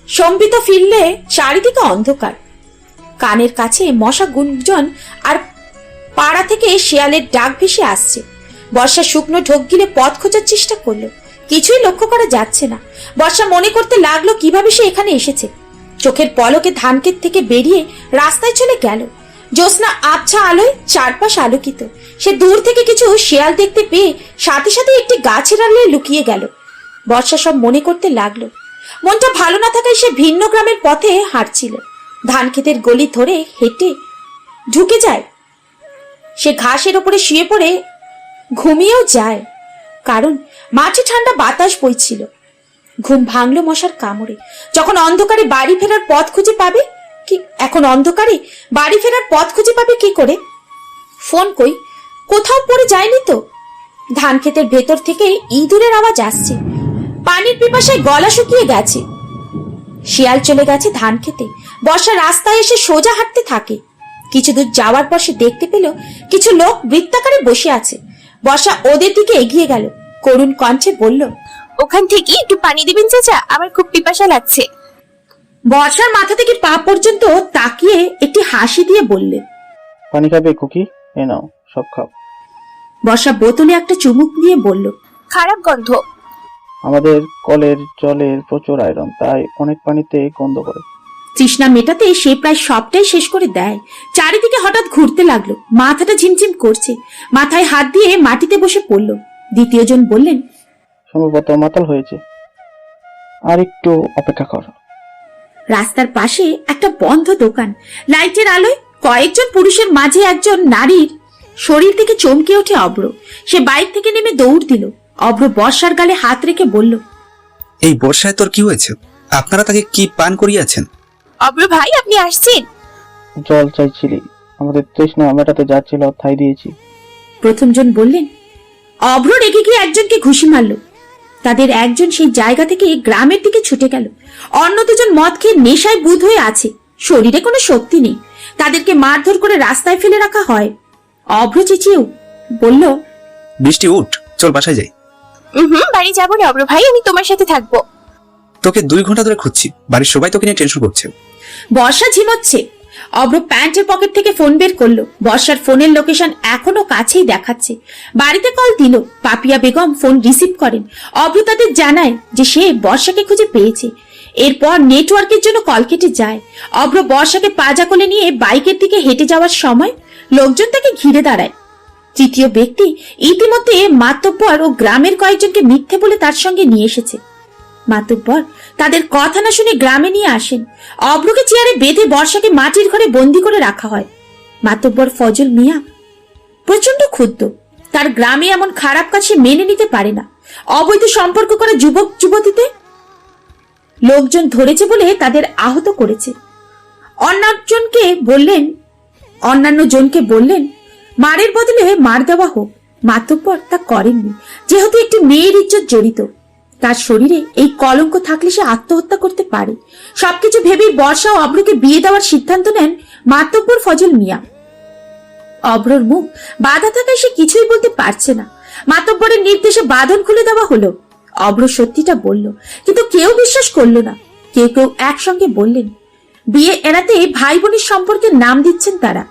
সম্বিত ফিরলে চারিদিকে অন্ধকার। কানের কাছে মশা গুঞ্জন আর পাড়া থেকে শিয়ালের ডাক ভেসে আসছে। বর্ষা শুকনো ঢোক গিলে পথ খোঁজার চেষ্টা করলো। কিছুই লক্ষ্য করা যাচ্ছে না। বর্ষা মনে করতে লাগলো কিভাবে সে এখানে এসেছে। চোখের পলকে ধানক্ষেত থেকে বেরিয়ে রাস্তায় চলে গেল। জ্যোৎস্না আবছা আলোয় চারপাশ আলোকিত। সে দূর থেকে কিছু শিয়াল দেখতে পেয়ে সাথে সাথে একটি গাছের আড়ালে লুকিয়ে গেল। বর্ষা সব মনে করতে লাগলো। মনটা ভালো না থাকায় সে ভিন্ন গ্রামের পথে হাঁটছিল। ধান ক্ষেতের গলি ধরে হেঁটে ঢুকে যায়। সে ঘাসের ওপরে শুয়ে পড়ে ঘুমিয়েও যায়, কারণ মাঠে ঠান্ডা বাতাস বইছিল। ঘুম ভাঙলো মশার কামড়ে। যখন অন্ধকারে বাড়ি ফেরার পথ খুঁজে পাবে কি করে? ফোন কই? কোথাও পড়ে যায়নি তো? ধান ক্ষেতের ভেতর থেকে ইঁদুরের আওয়াজ আসছে। পানির পিপাসায় গলা শুকিয়ে গেছে। শিয়াল চলে গেছে ধান খেতে। বর্ষা রাস্তায় এসে সোজা হাঁটতে থাকে। কিছু দূর যাওয়ার পর সে দেখতে পেল কিছু লোক বৃত্তাকারে বসে আছে। বর্ষা ওদের দিকে এগিয়ে গেল, করুণ কণ্ঠে বলল, ওখান থেকে একটু পানি দিবেন চাচা, আমার খুব পিপাসা লাগছে। বর্ষার মাথা থেকে পা পর্যন্ত তাকিয়ে একটি হাসি দিয়ে বললে, পানি খাবে কুকি? এ নাও, সব খাও। বর্ষা বোতলে একটা চুমুক দিয়ে বলল, খারাপ গন্ধ। আমাদের কলের জলের প্রচুর আয়রন, তাই অনেক পানিতে গন্ধ করে। তৃষ্ণা মেটাতে সে প্রায় সবটাই শেষ করে দেয়। চারিদিকে হঠাৎ ঘুরতে লাগলো, মাথাটা ঝিমঝিম করছে। মাথায় হাত দিয়ে মাটিতে বসে পড়ল। দ্বিতীয় জন বললেন, সম্ভবত মাতাল হয়েছে, আর একটু অপেক্ষা কর। রাস্তার পাশে একটা বন্ধ দোকান। লাইটের আলোয় কয়েকজন পুরুষের মাঝে একজন নারীর শরীর থেকে চমকে ওঠে অব্র। সে বাইক থেকে নেমে দৌড় দিল। অব্র বর্ষার গালে হাত রেখে বলল, এই বর্ষায় তোর কি হয়েছে? আপনারা তাকে কি পান করিয়েছেন? অব্র ভাই, আপনি আসছেন? জল চাইছিলি, আমাদের তৃষ্ণা মেটাতে যাচ্ছিল, তাই দিয়েছি। প্রথম জন বললেন। অভ্র রেগে গিয়ে একজনকে ঘুষি মারল। তাদের একজন সেই জায়গা থেকে গ্রামের দিকে ছুটে গেল। অন্য দুজন মদ খেয়ে নেশায় বুঁদ হয়ে আছে, শরীরে কোনো শক্তি নেই। তাদেরকে মারধর করে রাস্তায় ফেলে রাখা হয়। অভ্র চেঁচিয়েও বলল, বৃষ্টি উঠ, চল বাসায় যাই। বাড়ি যাবো না অব্র ভাই, আমি তোমার সাথে থাকবো। তোকে 2 ঘন্টা ধরে খুঁজছি, বাড়ির সবাই তোকে নিয়ে টেনশন করছে। বর্ষা ঝিমোচ্ছে। অভ্র প্যান্টের পকেট থেকে ফোন বের করলো। বর্ষার ফোনের লোকেশন এখনো কাছেই দেখাচ্ছে। বাড়িতে কল দিল। পাপিয়া বেগম ফোন রিসিভ করেন। অভ্র তাদের জানায় যে সে বর্ষাকে খুঁজে পেয়েছে। এরপর নেটওয়ার্কের জন্য কল কেটে যায়। অভ্র বর্ষাকে পাজা কোলে নিয়ে বাইকের দিকে হেঁটে যাওয়ার সময় লোকজন তাকে ঘিরে দাঁড়ায়। তৃতীয় ব্যক্তি ইতিমধ্যে মাতব্বর ও গ্রামের কয়েকজনকে মিথ্যে বলে তার সঙ্গে নিয়ে এসেছে। মাতব্বর তাদের কথা না শুনে গ্রামে নিয়ে আসেন। অভ্রকে চেয়ারে বেঁধে বর্ষাকে মাটির ঘরে বন্দি করে রাখা হয়। মাতব্বর ফজল মিয়া প্রচন্ড ক্ষুব্ধ। তার গ্রামে এমন খারাপ কাজ সে মেনে নিতে পারে না। অবৈধ সম্পর্ক করা যুবক যুবতীতে লোকজন ধরেছে বলে তাদের আহত করেছে। অন্যান্য জনকে বললেন মারের বদলে মার দেওয়া হোক। মাতব্বর তা করেননি, যেহেতু একটি মেয়ের ইজ্জত জড়িত। তার শরীরে এই কলঙ্ক থাকলে সে আত্মহত্যা করতে পারে। সবকিছু ভেবেই বর্ষা ও অভ্রকে বিয়ে দেওয়ার সিদ্ধান্ত নেন মাতব্বর ফজল মিয়া। অভ্রর মুখ বাধা থাকায় সে কিছুই বলতে পারছে না। মাতব্বরের নির্দেশে বাঁধন খুলে দেওয়া হলো। অভ্র সত্যিটা বলল, কিন্তু কেউ বিশ্বাস করলো না। কেউ কেউ একসঙ্গে বললেন বিয়ে এড়াতে ভাই বোনের সম্পর্কের নাম দিচ্ছেন তারা।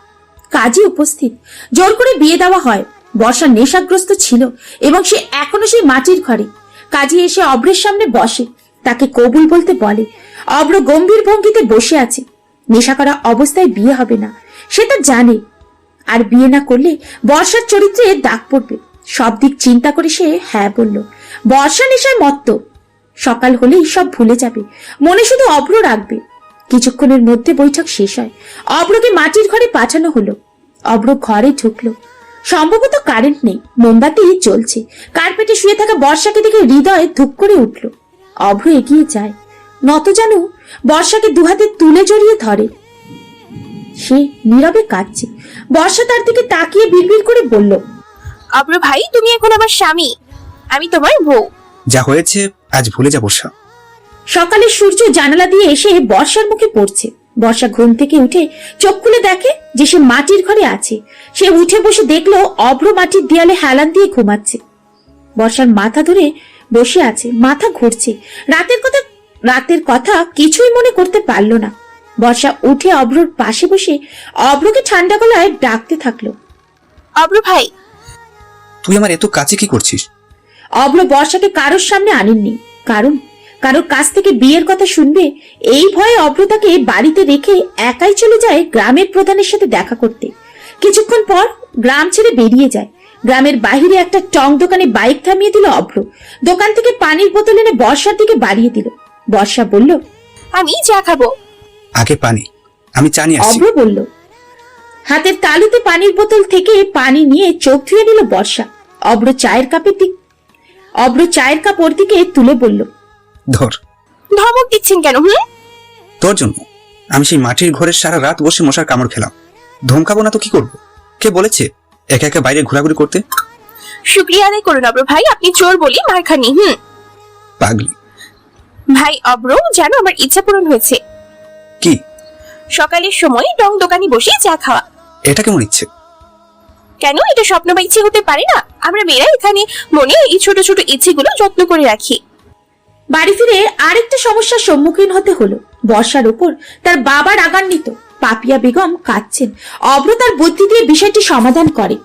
কাজী উপস্থিত, জোর করে বিয়ে দেওয়া হয়। বর্ষা নেশাগ্রস্ত ছিল এবং সে এখনো সেই মাটির ঘরে। কাজী এসে অভ্রের সামনে বসে, তাকে কবুল বলতে বলে। অভ্র গম্ভীর ভঙ্গিতে বসে আছে। নেশা করা অবস্থায় বিয়ে হবে না, সে তা জানে। আর বিয়ে না করলে বর্ষার চরিত্রে দাগ পড়বে। সব দিক চিন্তা করে সে হ্যাঁ বলল। বর্ষা নেশায় মত্ত। সকাল হলেই সব ভুলে যাবে, মনে শুধু অভ্র রাখবে। কিছুক্ষণের মধ্যে বৈঠক শেষ হয়। অভ্রকে মাটির ঘরে পাঠানো হলো। অভ্র ঘরে ঢুকলো। সম্ভবত কারেন্ট নেই, মোমবাতি জ্বলছে। কার্পেটে শুয়ে থাকা বর্ষাকে দেখে হৃদয়ে ধুপ করে উঠল। অভ্র এগিয়ে যায়, নত জানু বর্ষাকে দুহাতে তুলে জড়িয়ে ধরে। সে নীরবে কাঁদছে। বর্ষা তার দিকে তাকিয়ে বিড়বিড় করে বলল, অব্র ভাই, তুমি এখন আমার স্বামী, আমি তোমার বউ। যা হয়েছে আজ ভুলে যা বর্ষা। সকালে সূর্য জানালা দিয়ে এসে বর্ষার মুখে পড়ছে। বর্ষা ঘুম থেকে উঠে চোখ খুলে দেখে যে সে মাটির ঘরে আছে। সে উঠে বসে দেখলো অভ্র মাটির দেয়ালে হেলান দিয়ে ঘুমাচ্ছে। বর্ষার মাথা ধরে বসে আছে, মাথা ঘুরছে। রাতের কথা কিছুই মনে করতে পারল না। বর্ষা উঠে অভ্রর পাশে বসে অভ্রকে ঠান্ডা গলায় ডাকতে থাকলো, অব্র ভাই। তুই আমার এত কাছে কি করছিস? অভ্র বর্ষাকে কারোর সামনে আনেননি, কারণ কারোর কাছ থেকে বিয়ের কথা শুনবে এই ভয়ে অভ্র তাকে বাড়িতে রেখে একাই চলে যায় গ্রামের প্রধানের সাথে দেখা করতে। কিছুক্ষণ পর গ্রাম ছেড়ে বেরিয়ে যায়। গ্রামের বাহিরে একটা টং দোকানে বাইক থামিয়ে দিল অভ্র। দোকান থেকে পানির বোতল এনে বর্ষার দিকে বাড়িয়ে দিল। বর্ষা বলল, আমি চা খাবো। আগে পানি, আমি চা নিয়ে আসছি। অভ্র বলল। হাতের তালুতে পানির বোতল থেকে পানি নিয়ে চোখ ধুয়ে নিল বর্ষা। অভ্র চায়ের কাপ ওর দিকে তুলে বলল, ধর। ধমক দিচ্ছেন কেন? তোর জন্য আমি সেই মাটির ঘরে সারা রাত বসে মশার কামড় খেলাম। ধমকাবো না তো কি করবো? কে বলেছে একা একা বাইরে ঘোরাঘুরি করতে? শুক্রিয়া আদায় করুন অব্র ভাই, আপনি চোর বলি মার খাননি। পাগলি। ভাই অব্র, জানো আমার ইচ্ছা পূরণ হয়েছে। কি? সকালের সময় রং দোকানে বসে চা খাওয়া। এটা কেমন ইচ্ছে? কেন, এটা স্বপ্ন বা ইচ্ছে হতে পারে না? আমরা মেয়েরা এখানে মনে এই ছোট ছোট ইচ্ছেগুলো যত্ন করে রাখি। বাড়ি ফিরে আরেকটা সমস্যার সম্মুখীন হতে হলো। বর্ষার উপর তার বাবা রাগান্বিত, পাপিয়া বেগম কাঁদছেন। অব্র তার বুদ্ধি দিয়ে বিষয়টি সমাধান করে।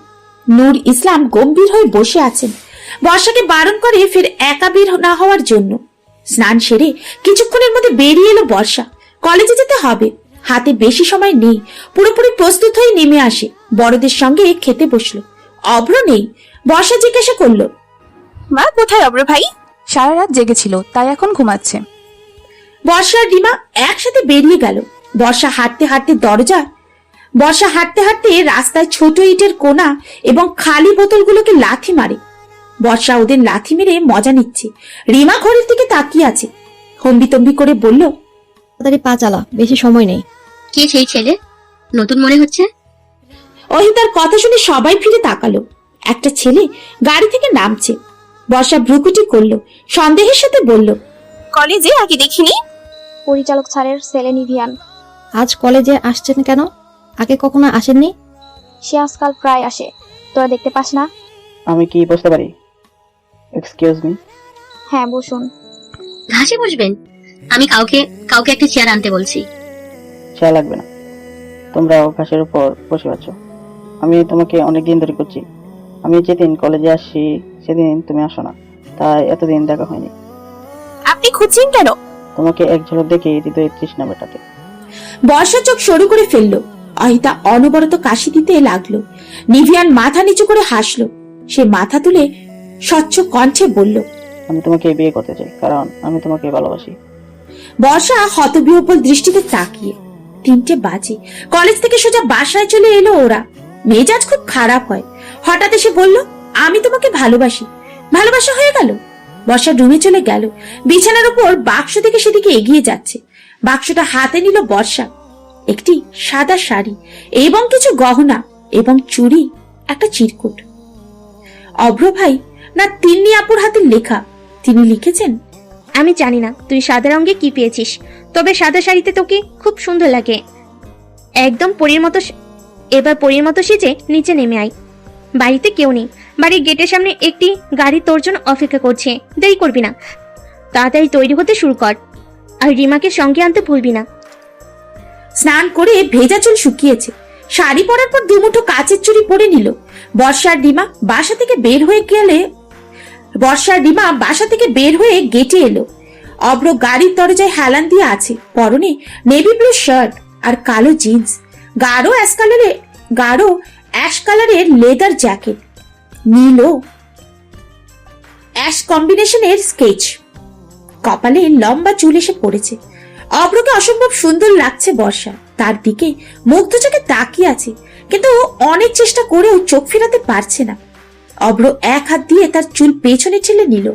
নূর ইসলাম গম্ভীর হয়ে বসে আছেন। বর্ষাকে বারণ করে ফের একা বের না হওয়ার জন্য। স্নান সেরে কিছুক্ষণের মধ্যে বেরিয়ে এলো বর্ষা। কলেজে যেতে হবে, হাতে বেশি সময় নেই। পুরোপুরি প্রস্তুত হয়ে নেমে আসে, বড়দের সঙ্গে খেতে বসলো। অব্র নেই। বর্ষা জিজ্ঞাসা করলো, মা কোথায় অব্র ভাই? সারা রাত জেগেছিল, তাই এখন ঘুমাচ্ছে। বর্ষা আর রিমা একসাথে বেরিয়ে গেল। বর্ষা হাঁটতে হাঁটতে রাস্তায় ছোট ইটের কোনা এবং খালি বোতলগুলোকে লাথি মারে। বর্ষা ওদের লাথি মেরে মজা নিচ্ছে। রিমা ঘরের দিকে তাকিয়ে আছে, হম্বিতম্বি করে বলল, তাড়াতাড়ি পা চালা, বেশি সময় নেই। কে সেই ছেলে? নতুন মনে হচ্ছে। অহিতার কথা শুনে সবাই ফিরে তাকালো। একটা ছেলে গাড়ি থেকে নামছে। বর্ষা ভ্রুকুটি করলো, সন্দেহের সাথে বলল, কলেজে আগে দেখিনি। পরিচালক স্যারের ছেলে নিভিয়ান। আজ কলেজে আসছেন কেন? আগে কখনো আসেননি? সে আজকাল প্রায় আসে, তোরা দেখতে পাস না? আমি কি বসতে পারি? Excuse me. হ্যাঁ বসুন। ঘাসে বসবেন? আমি কাউকে একটা চেয়ার আনতে বলছি। চেয়ার লাগবে না, তোমরাও ঘাসের উপর বসে আছো। আমি তোমাকে অনেকদিন ধরে করছি। আমি যেদিন কলেজে আসি সেদিন তুমি আসো না, তাই এতদিন দেখা হয়নি। আপনি খুঁজছেন কেন? তোমাকে এক ঝলক দেখে হৃদয়ের তৃষ্ণা মেটাতে। বর্ষা চোখ সরু করে ফেললো। অহিতা অনবরত কাশি দিতে লাগলো। নিভিয়ান মাথা নিচু করে হাসলো। সে মাথা তুলে স্বচ্ছ কণ্ঠে বলল, আমি তোমাকে বিয়ে করতে চাই, কারণ আমি তোমাকে ভালোবাসি। বর্ষা হতবিহ্বল দৃষ্টিতে তাকিয়ে। 3টে বাজে। কলেজ থেকে সোজা বাসায় চলে এলো ওরা। মেজাজ খুব খারাপ হয়। হঠাৎ এসে বলল, আমি তোমাকে ভালোবাসি। ভালোবাসা হয়ে গেল। বর্ষা রুমে চলে গেল। বিছানার উপর বাক্স থেকে সেদিকে এগিয়ে যাচ্ছে। বাক্সটা হাতে নিল বর্ষা। একটি সাদা শাড়ি এবং কিছু গহনা এবং চুড়ি, একটা চিরকুট। অভ্র ভাই না তিন্নি আপুর হাতের লেখা। তিনি লিখেছেন, আমি জানি না তুই সাদা রঙে কি পেয়েছিস, তবে সাদা শাড়িতে তোকে খুব সুন্দর লাগে। একদম পরীর মতো। এবার পরীর মতো সেজে নিচে নেমে আয়। বাড়িতে কেউ নেই। বাড়ির গেটের সামনে একটি গাড়ি তোর জন্য অপেক্ষা করছে। দেরি করবি না, তাড়াতাড়ি তৈরি হতে শুরু কর। আর রিমাকে সঙ্গে আনতে ভুলবি না। স্নান করে ভেজা চুল শুকিয়েছে। শাড়ি পরার পর দুমুঠো কাচের চুড়ি পরে নিল। বর্ষার রিমা বাসা থেকে বের হয়ে গেটে এলো। অব্র গাড়ির দরজায় হেলান দিয়ে আছে। পরনে নেভি ব্লু শার্ট আর কালো জিন্স, গাঢ় অ্যাশ কালারের লেদার জ্যাকেট, নীল ও অ্যাশ কম্বিনেশনের স্কেচ। কপালে লম্বা চুল এসে পড়েছে। অব্রকে অসম্ভব সুন্দর লাগছে বর্ষা। তার দিকে মুগ্ধ চোখে তাকিয়ে আছে, কিন্তু অনেক চেষ্টা করেও চোখ ফেরাতে পারছে না। অব্র এক হাত দিয়ে তার চুল পেছনে ঠেলে নিল।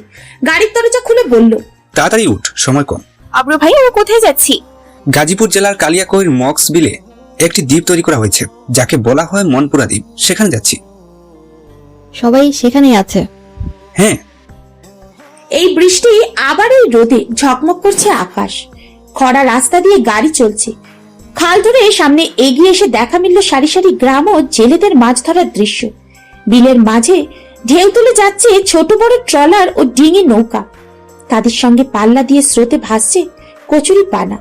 গাড়ির দরজা খুলে বলল, তাড়াতাড়ি উঠ, সময় কম। অব্র ভাই, আমরা কোথায় যাচ্ছি? গাজীপুর জেলার কালিয়াকৈর মক্স বিলে একটি দ্বীপ তৈরি করা হয়েছে, যাকে বলা হয় মনপুরা দ্বীপ। সেখানে যাচ্ছি। সবাই সেখানেই আছে। হ্যাঁ। এই বৃষ্টি আবার এই রোদে ঝকমক করছে আকাশ। খরা রাস্তা দিয়ে গাড়ি চলছে। খাল ধরে সামনে এগিয়ে এসে দেখা মিলল সারি সারি গ্রাম ও জেলেদের মাছ ধরার দৃশ্য। বিলের মাঝে ঢেউ তুলে যাচ্ছে ছোট বড় ট্রলার ও ডিঙি নৌকা। তাদের সঙ্গে পাল্লা দিয়ে স্রোতে ভাসছে কচুরি পানা।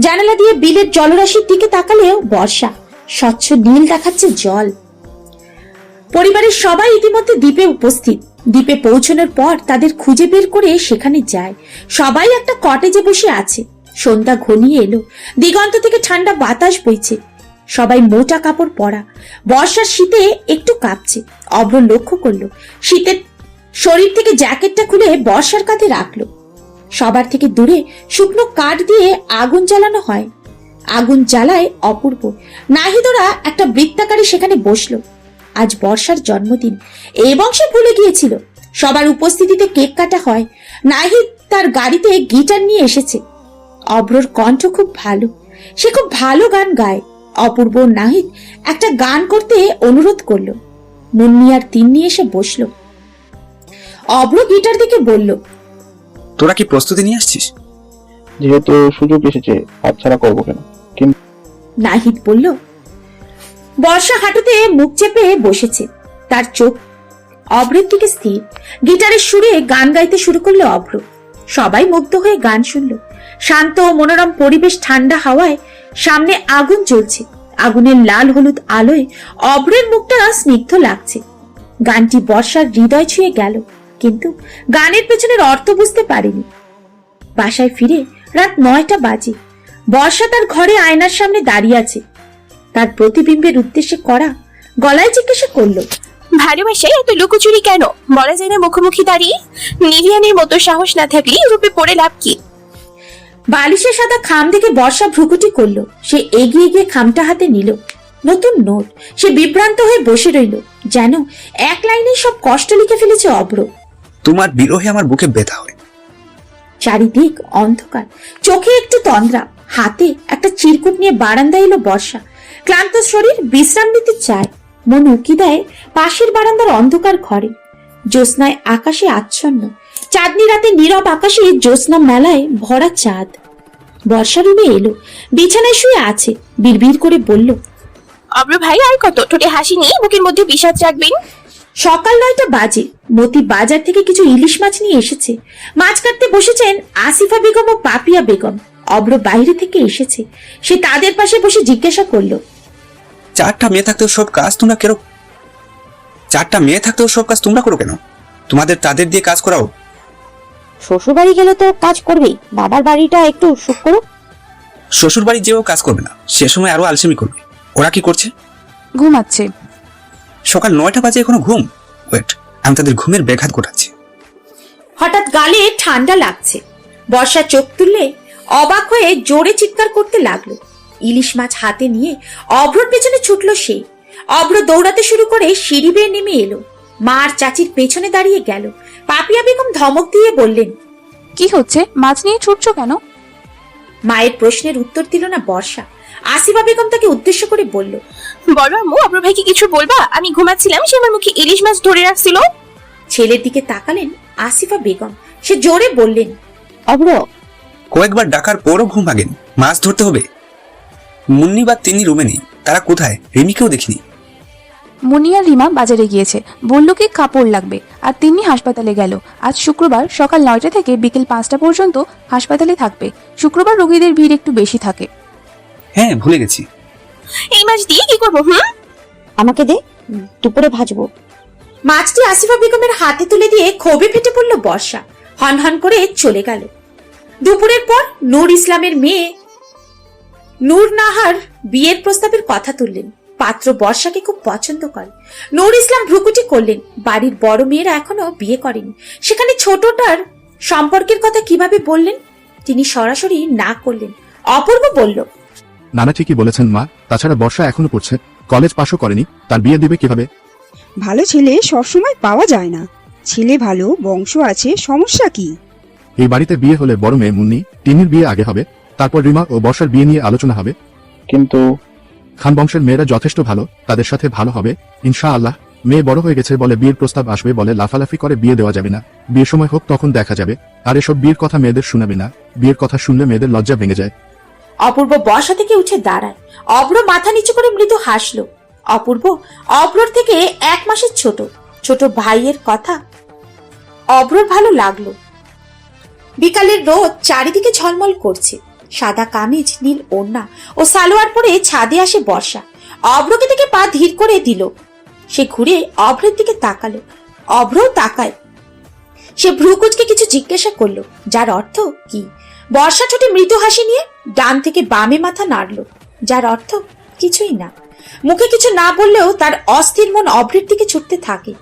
জানালা দিয়ে বিলের জলরাশির দিকে তাকালেও বর্ষা স্বচ্ছ নীল দেখাচ্ছে জল। পরিবারের সবাই ইতিমধ্যে দ্বীপে উপস্থিত। দ্বীপে পৌঁছানোর পর তাদের খুঁজে বের করে সেখানে যায়। সবাই একটা কটেজে বসে আছে। সন্ধ্যা ঘনিয়ে এলো। দিগন্ত থেকে ঠান্ডা বাতাস বইছে। সবাই মোটা কাপড় পরা। বর্ষার শীতে একটু কাঁপছে। অভ্র লক্ষ্য করলো, শীতের শরীর থেকে জ্যাকেটটা খুলে বর্ষার কাঁধে রাখলো। সবার থেকে দূরে শুকনো কাঠ দিয়ে আগুন জ্বালানো হয়। আগুন জ্বালায় অপূর্ব। নাহিদরা একটা বৃত্তাকারে সেখানে বসলো। আজ বর্ষার জন্মদিন এবং সে ভুলে গিয়েছিল। সবার উপস্থিতিতে কেক কাটা হয়। নাহিদ তার গাড়িতে গিটার নিয়ে এসেছে। অভ্রর কণ্ঠ খুব ভালো, সে খুব ভালো গান গায়। অপূর্ব নাহিদ একটা গান করতে অনুরোধ করলো। মুন্নি আর তিন্নি এসে বসলো। অভ্র গিটার দিকে বলল, তোরা কি প্রস্তুতি নিয়ে আসছিস? যেহেতু সুযোগ এসেছে হাতছাড়া করবো কেন? নাহিদ বলল। বর্ষা হাঁটুতে মুখ চেপে বসেছে, তার চোখ অভ্রের দিকে স্থির। গিটারের সুরে গান গাইতে শুরু করলো অভ্র। সবাই মুগ্ধ হয়ে গান শুনল। শান্ত মনোরম পরিবেশ, ঠান্ডা হাওয়ায়, সামনে আগুন জ্বলছে। আগুনের লাল হলুদ আলোয় অভ্রের মুখটা স্নিগ্ধ লাগছে। গানটি বর্ষার হৃদয় ছুঁয়ে গেল, কিন্তু গানের পেছনের অর্থ বুঝতে পারেনি। বাসায় ফিরে রাত 9টা বাজে। বর্ষা তার ঘরে আয়নার সামনে দাঁড়িয়ে আছে। তার প্রতিবিম্বের উদ্দেশ্যে করা গলায় জিজ্ঞাসা করলো, ভালোবাসায় এত লুকোচুরি কেন? বলা যায় না মুখোমুখি দাঁড়িয়ে? নিভিয়ানের মতো সাহস না থাকলে রূপে পড়ে লাভ কি? বালিশের সাদা খাম দেখে বর্ষা ভ্রুকুটি করলো। সে এগিয়ে গিয়ে খামটা হাতে নিল। নতুন নোট। সে বিভ্রান্ত হয়ে বসে রইল, যেন এক লাইনে সব কষ্ট লিখে ফেলেছে অভ্র। তোমার বিরহে আমার বুকে ব্যথা হয়। চারিদিক অন্ধকার, চোখে একটু তন্দ্রা। হাতে একটা চিরকুট নিয়ে বারান্দায় এলো বর্ষা। ক্লান্ত শরীর বিশ্রাম নিতে চায়। মন উকি দেয় পাশের বারান্দার অন্ধকার ঘরে। জ্যোৎস্নায় আকাশে আচ্ছন্ন। চাঁদনি রাতে নীরব আকাশে জ্যোৎস্না মেলায় ভরা চাঁদ। বর্ষা রুমে এলো, বিছানায় শুয়ে আছে। বিড়বিড় করে বলল, অব্র ভাই, আর কত ঠোঁটে হাসি নিয়ে বুকের মধ্যে বিষাদ রাখবেন? সকাল 9টা বাজে। মতি বাজার থেকে কিছু ইলিশ মাছ নিয়ে এসেছে। মাছ কাটতে বসেছেন আসিফা বেগম ও পাপিয়া বেগম। অব্র বাইরে থেকে এসেছে। সে তাদের পাশে বসে জিজ্ঞাসা করলো, 4টা মেয়ে থাকতেও সব কাজ তোমরা করো কেন? তোমাদের তাদের দিয়ে কাজ করাও। শ্বশুর বাড়ি গেলে তো কাজ করবেই, বাবার বাড়িটা একটু সুখ করো। শ্বশুর বাড়ি যেও কাজ করবে না, সে সময় আরো আলসেমি করবে। ওরা কি করছে? ঘুমাচ্ছে। সকাল 9টা বাজে এখনো ঘুম? ওয়েট, আমি তাদের ঘুমের ব্যাঘাত ঘটাচ্ছি। হঠাৎ গালে ঠান্ডা লাগছে। বর্ষা চোখ তুললে অবাক হয়ে জোরে চিৎকার করতে লাগলো। ইলিশ মাছ হাতে নিয়ে অভ্রর পেছনে ছুটল সে। অভ্র দৌড়াতে শুরু করে সিঁড়ি বেয়ে নেমে এলো। মা আর চাচির পেছনে দাঁড়িয়ে গেল। পাপিয়া বেগম ধমক দিয়ে বললেন, কি হচ্ছে? মাছ নিয়ে ছুটছো কেন? মায়ের প্রশ্নের উত্তর দিল না বর্ষা। আসিফা বেগম তাকে উদ্দেশ্য করে বলল, বলো আম্মু, অব্র ভাইকে কিছু বলবা? আমি ঘুমাচ্ছিলাম, সে আমার মুখে ইলিশ মাছ ধরে রাখছিল। ছেলের দিকে তাকালেন আসিফা বেগম। সে জোরে বললেন, অভ্র, কয়েকবার ডাকার পরও ঘুম ভাগেনি। মাছ ধরতে হবে। মুন্নি বা তিনি রুমে নেই। তারা কোথায়? রিমিকেও দেখিনি। মুনিয়া রিমা বাজারে গিয়েছে, বলল কি কাপড় লাগবে, আর তিনি হাসপাতালে গেল। আজ শুক্রবার সকাল 9টা থেকে বিকেল 5টা পর্যন্ত হাসপাতালে থাকবে। শুক্রবার রোগীদের ভিড় একটু বেশি থাকে। হ্যাঁ, ভুলে গেছি। এই মাছ দিয়ে কি করবো? আমাকে দে, দুপুরে ভাজবো। মাছটি আসিফা বেগমের হাতে তুলে দিয়ে ক্ষোভে ফেটে পড়ল বর্ষা। হনহন করে চলে গেল। দুপুরের পর নূর ইসলামের মেয়ে নূর নাহার বিয়ের প্রস্তাবের কথা তুললেন। পাত্র বর্ষাকে খুব পছন্দ করে। নূর ইসলাম ভ্রুকুটি করলেন। বাড়ির বড় মেয়েরা এখনো বিয়ে করেনি, সেখানে ছোটটার সম্পর্কের কথা কিভাবে বললেন? তিনি সরাসরি না করলেন। অপূর্ব বলল, নানা ঠিকই বলেছেন মা, তাছাড়া বর্ষা এখনো পড়ছে, কলেজ পাশও করেনি, তার বিয়ে দিবে কিভাবে? ভালো ছেলে সবসময় পাওয়া যায় না। ছেলে ভালো, বংশ আছে, সমস্যা কি? এই বাড়িতে বিয়ে হলে বড় মেয়ে মুন্নি, তিনির বিয়ে আগে হবে, তারপর রিমা ও বর্ষার বিয়ে নিয়ে আলোচনা হবে। কিন্তু খান বংশের মেয়েরা যথেষ্ট ভালো, তাদের সাথে ভালো হবে ইনশাআল্লাহ। মেয়ে বড় হয়ে গেছে বলে বিয়ের প্রস্তাব আসবে বলে লাফালাফি করে বিয়ে দেওয়া যাবে না। বিয়ের সময় হোক, তখন দেখা যাবে। আর এসব বিয়ের কথা মেয়েদের শোনাবে না। বিয়ের কথা শুনলে মেয়েদের লজ্জা ভেঙে যায়। অপূর্ব বর্ষা থেকে উঠে দাঁড়ায়। অভ্র মাথা নিচু করে মৃদু হাসল। অপূর্ব অভ্রর থেকে 1 মাসের ছোট। ছোট ভাইয়ের কথা অভ্রর ভালো লাগলো। বিকালের রোদ চারিদিকে ঝলমল করছে। সাদা কামিজ, নীল ওড়না ও সালোয়ার পরে ছাদে আসে বর্ষা। অভ্রকে থেকে পা ধীর করে দিল। সে ঘুরে অভ্রের দিকে তাকালো। অভ্রও তাকায়। সে ভ্রুকুচকে কিছু জিজ্ঞাসা করলো, যার অর্থ কি? বর্ষা ঠোঁটে মৃদু হাসি নিয়ে ডান থেকে বামে মাথা নাড়ল, যার অর্থ কিছুই না। মুখে কিছু না বললেও তার অস্থির মন অভ্রের দিকে ছুটতে থাকে,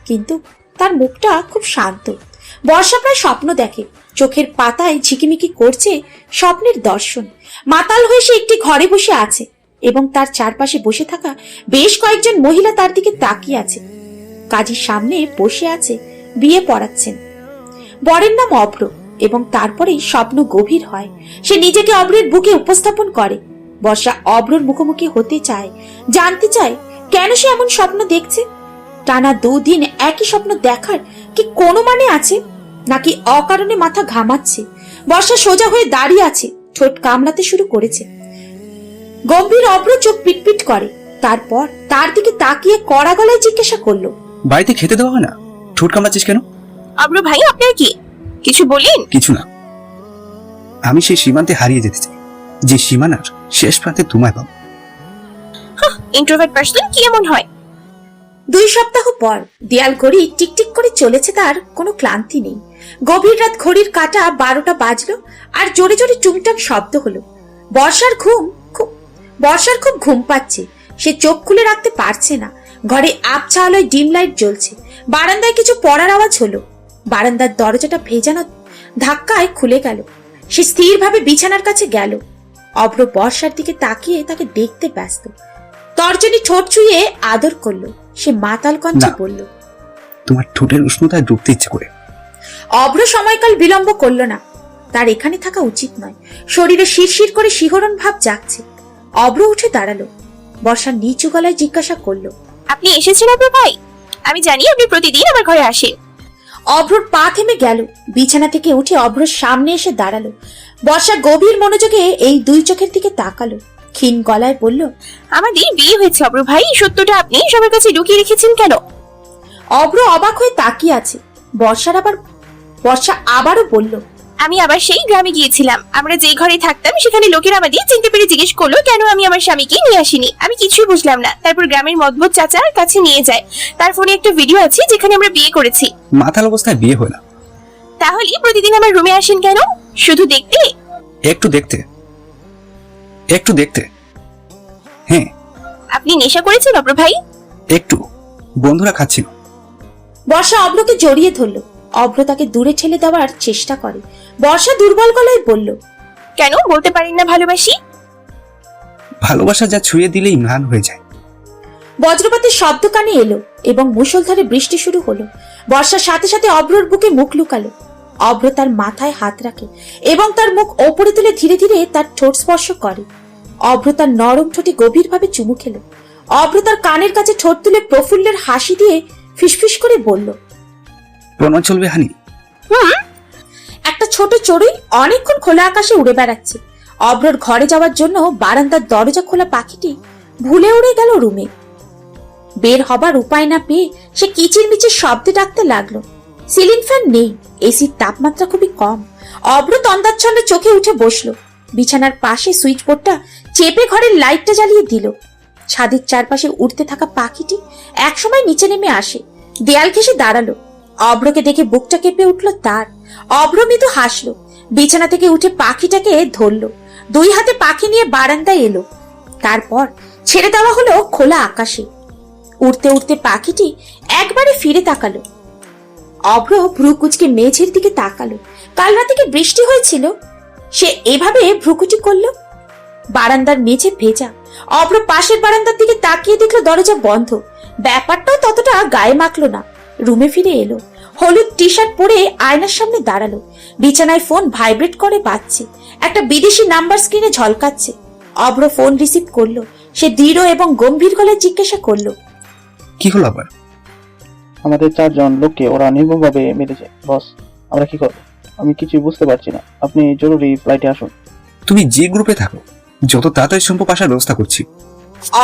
কিন্তু তার মুখটা খুব শান্ত। বর্ষা প্রায় স্বপ্ন দেখে। চোখের পাতায় ঝিকিমিকি করছে স্বপ্নের দর্শন। মাতাল হয়ে সে একটি ঘরে বসে আছে এবং তার চারপাশে বসে থাকা বেশ কয়েকজন মহিলা তার দিকে তাকিয়ে আছে। কাজীর সামনে বসে আছে, বিয়ে পড়াচ্ছেন। বরের নাম অভ্র এবং তারপরেই স্বপ্ন গভীর হয়। সে নিজেকে অভ্রের বুকে উপস্থাপন করে। বর্ষা অভ্রর মুখোমুখি হতে চায়, জানতে চায় কেন সে এমন স্বপ্ন দেখছে। টানা 2 দিন একই স্বপ্ন দেখার কি কোনো মানে আছে, নাকি অকারণে মাথা ঘামাচ্ছে? বর্ষা সোজা হয়ে দাঁড়িয়ে আছে, ঠোঁট কামড়াতে শুরু করেছে। গম্ভীর অভ্র চোখ পিটপিট করে, তারপর তার দিকে তাকিয়ে কড়া গলায় জিজ্ঞাসা করলো, বাড়িতে খেতে দেওয়া হয় না? ঠোঁট কামড়াচ্ছিস কেন? অব্র ভাই, আপনার কি কিছু বলেন? কিছু না, আমি সেই সীমান্তে হারিয়ে যেতে চাই, যে সীমানার শেষ প্রান্তে তোমায় পাবো। ইন্ট্রোভার্ট পার্সন কি এমন হয়? 2 সপ্তাহ পর দেয়াল ঘড়ি টিকটিক করে চলেছে, তার কোনো ক্লান্তি নেই। গভীর রাত, ঘড়ির কাঁটা 12টা বাজলো, আর জোরে জোরে টুংটাং শব্দ হলো। বর্ষার খুব ঘুম পাচ্ছে, সে চোখ খুলে রাখতে পারছে না। ঘরে আবছা আলোয় ডিম লাইট জ্বলছে। বারান্দায় কিছু পড়ার আওয়াজ হলো। বারান্দার দরজাটা ভেজানো ধাক্কায় খুলে গেল। সে স্থিরভাবে বিছানার কাছে গেল। অভ্র বর্ষার দিকে তাকিয়ে তাকে দেখতে ব্যস্ত। তর্জনী ঠোঁট ছুঁয়ে আদর করলো। সে মাতাল কণ্ঠে বলল, তোমার ঠোঁটের উষ্ণতায় ডুবতে ইচ্ছে করে। অভ্র সময়কাল বিলম্ব করল না। তার এখানে থাকা উচিত নয়। শরীরে শিরশির করে শিহরণ ভাব জাগছে। অভ্র উঠে দাঁড়ালো। বর্ষা নিচু গলায় জিজ্ঞাসা করলো, আপনি এসেছেন অব্র ভাই? আমি জানি আপনি প্রতিদিন আমার ঘরে আসেন। অভ্রর পা থেমে গেল। বিছানা থেকে উঠে অভ্রর সামনে এসে দাঁড়ালো। বর্ষা গভীর মনোযোগে এই 2 চোখের দিকে তাকালো। ক্ষীণ গলায় বলল, আমাদের বিয়ে হয়েছে অব্র ভাই, সত্যটা আপনি সবার কাছে লুকিয়ে রেখেছেন কেন? অভ্র অবাক হয়ে তাকিয়ে আছে। বর্ষা আবারও বলল, আমি আবার সেই গ্রামে গিয়েছিলাম। আমরা যে ঘরে থাকতাম সেখানে লোকেরা আমাদের চিনতে পেরে জিজ্ঞেস করলো কেন আমি আমার স্বামীকে নিয়ে আসিনি। আমি কিছুই বুঝলাম না। তারপর গ্রামের মদভোজ চাচার কাছে নিয়ে যায়। তার ফোনে একটা ভিডিও আছে যেখানে আমরা বিয়ে করেছি। মাতাল অবস্থায় বিয়ে হয় না। তাহলে প্রতিদিন আমার রুমে আসেন কেন? শুধু দেখতে? একটু দেখতে। হ্যাঁ। আপনি নেশা করেছেন অব্র ভাই? একটু, বন্ধুরা খাচ্ছিল। বর্ষা অভ্রকে জড়িয়ে ধরল। অভ্র তাকে দূরে ঠেলে দেওয়ার চেষ্টা করে। বর্ষা দুর্বল গলায় বলল, কেন বলতে পারেন না ভালোবাসি? ভালোবাসা যা ছুঁয়ে দিলেই ম্লান হয়ে যায়। বজ্রপাতের শব্দ কানে এলো এবং মুষলধারে বৃষ্টি শুরু হলো। বর্ষার সাথে সাথে অভ্রর বুকে মুখ লুকালো। অভ্র তার মাথায় হাত রাখে এবং তার মুখ ওপরে তুলে ধীরে ধীরে তার ঠোঁট স্পর্শ করে। অভ্র তার নরম ঠোঁটে গভীরভাবে চুমু খেলো। অভ্র তার কানের কাছে ঠোঁট তুলে প্রফুল্লের হাসি দিয়ে ফিসফিস করে বলল, প্রণয় চলবে হানি? একটা ছোট চড়ুই অনেকক্ষণ খোলা আকাশে উড়ে বেড়াচ্ছে। অভ্রর ঘরে যাওয়ার জন্য বারান্দার দরজা খোলা পাখিটি ভুলে উড়ে গেল রুমে। বের হবার উপায় না পেয়ে সে কিচিরমিচির শব্দে ডাকতে লাগলো। সিলিং ফ্যান নেই, এসির তাপমাত্রা খুবই কম। অভ্র তন্দাচ্ছন্নে চোখে উঠে বসলো। বিছানার পাশে সুইচ বোর্ডটা চেপে ঘরের লাইটটা জ্বালিয়ে দিল। ছাদের চারপাশে উড়তে থাকা পাখিটি একসময় নিচে নেমে আসে, দেয়াল ঘেঁষে দাঁড়ালো। অভ্রকে দেখে বুকটা কেঁপে উঠলো তার। অভ্র মৃদু হাসলো। বিছানা থেকে উঠে পাখিটাকে ধরলো। 2 হাতে পাখি নিয়ে বারান্দায় এলো। তারপর ছেড়ে দেওয়া হলো খোলা আকাশে। উড়তে উড়তে পাখিটি একবারে ফিরে তাকালো। অভ্র ভ্রুকুচকে মেঝের দিকে তাকালো। কাল রাতে কি বৃষ্টি হয়েছিল? সে এভাবে ভ্রুকুচি করলো। বারান্দার মেঝে ভেজা। অভ্র পাশের বারান্দার দিকে তাকিয়ে দেখলো দরজা বন্ধ। ব্যাপারটাও ততটা গায়ে মাখলো না। রুমে ফিরে এলো। হলুদ টি শার্ট পরে আয়নার সামনে দাঁড়ালো। বিছানায় ফোন ভাইব্রেট করে বাজছে। একটা বিদেশি নাম্বার স্ক্রিনে ঝলকাচ্ছে। অভ্র ফোন রিসিভ করলো। সে দৃঢ় এবং গম্ভীর গলায় জিজ্ঞাসা করলো, কি হলো আবার? আমাদের 4 জন লোককে ওরা নির্মমভাবে মেরেছে বস। আমরা কি করব? আমি কিছুই বুঝতে পারছি না। আপনি জরুরি ফ্লাইটে আসুন। তুমি যে গ্রুপে থাকো, যত তাড়াতাড়ি সম্ভব আসার ব্যবস্থা করছি।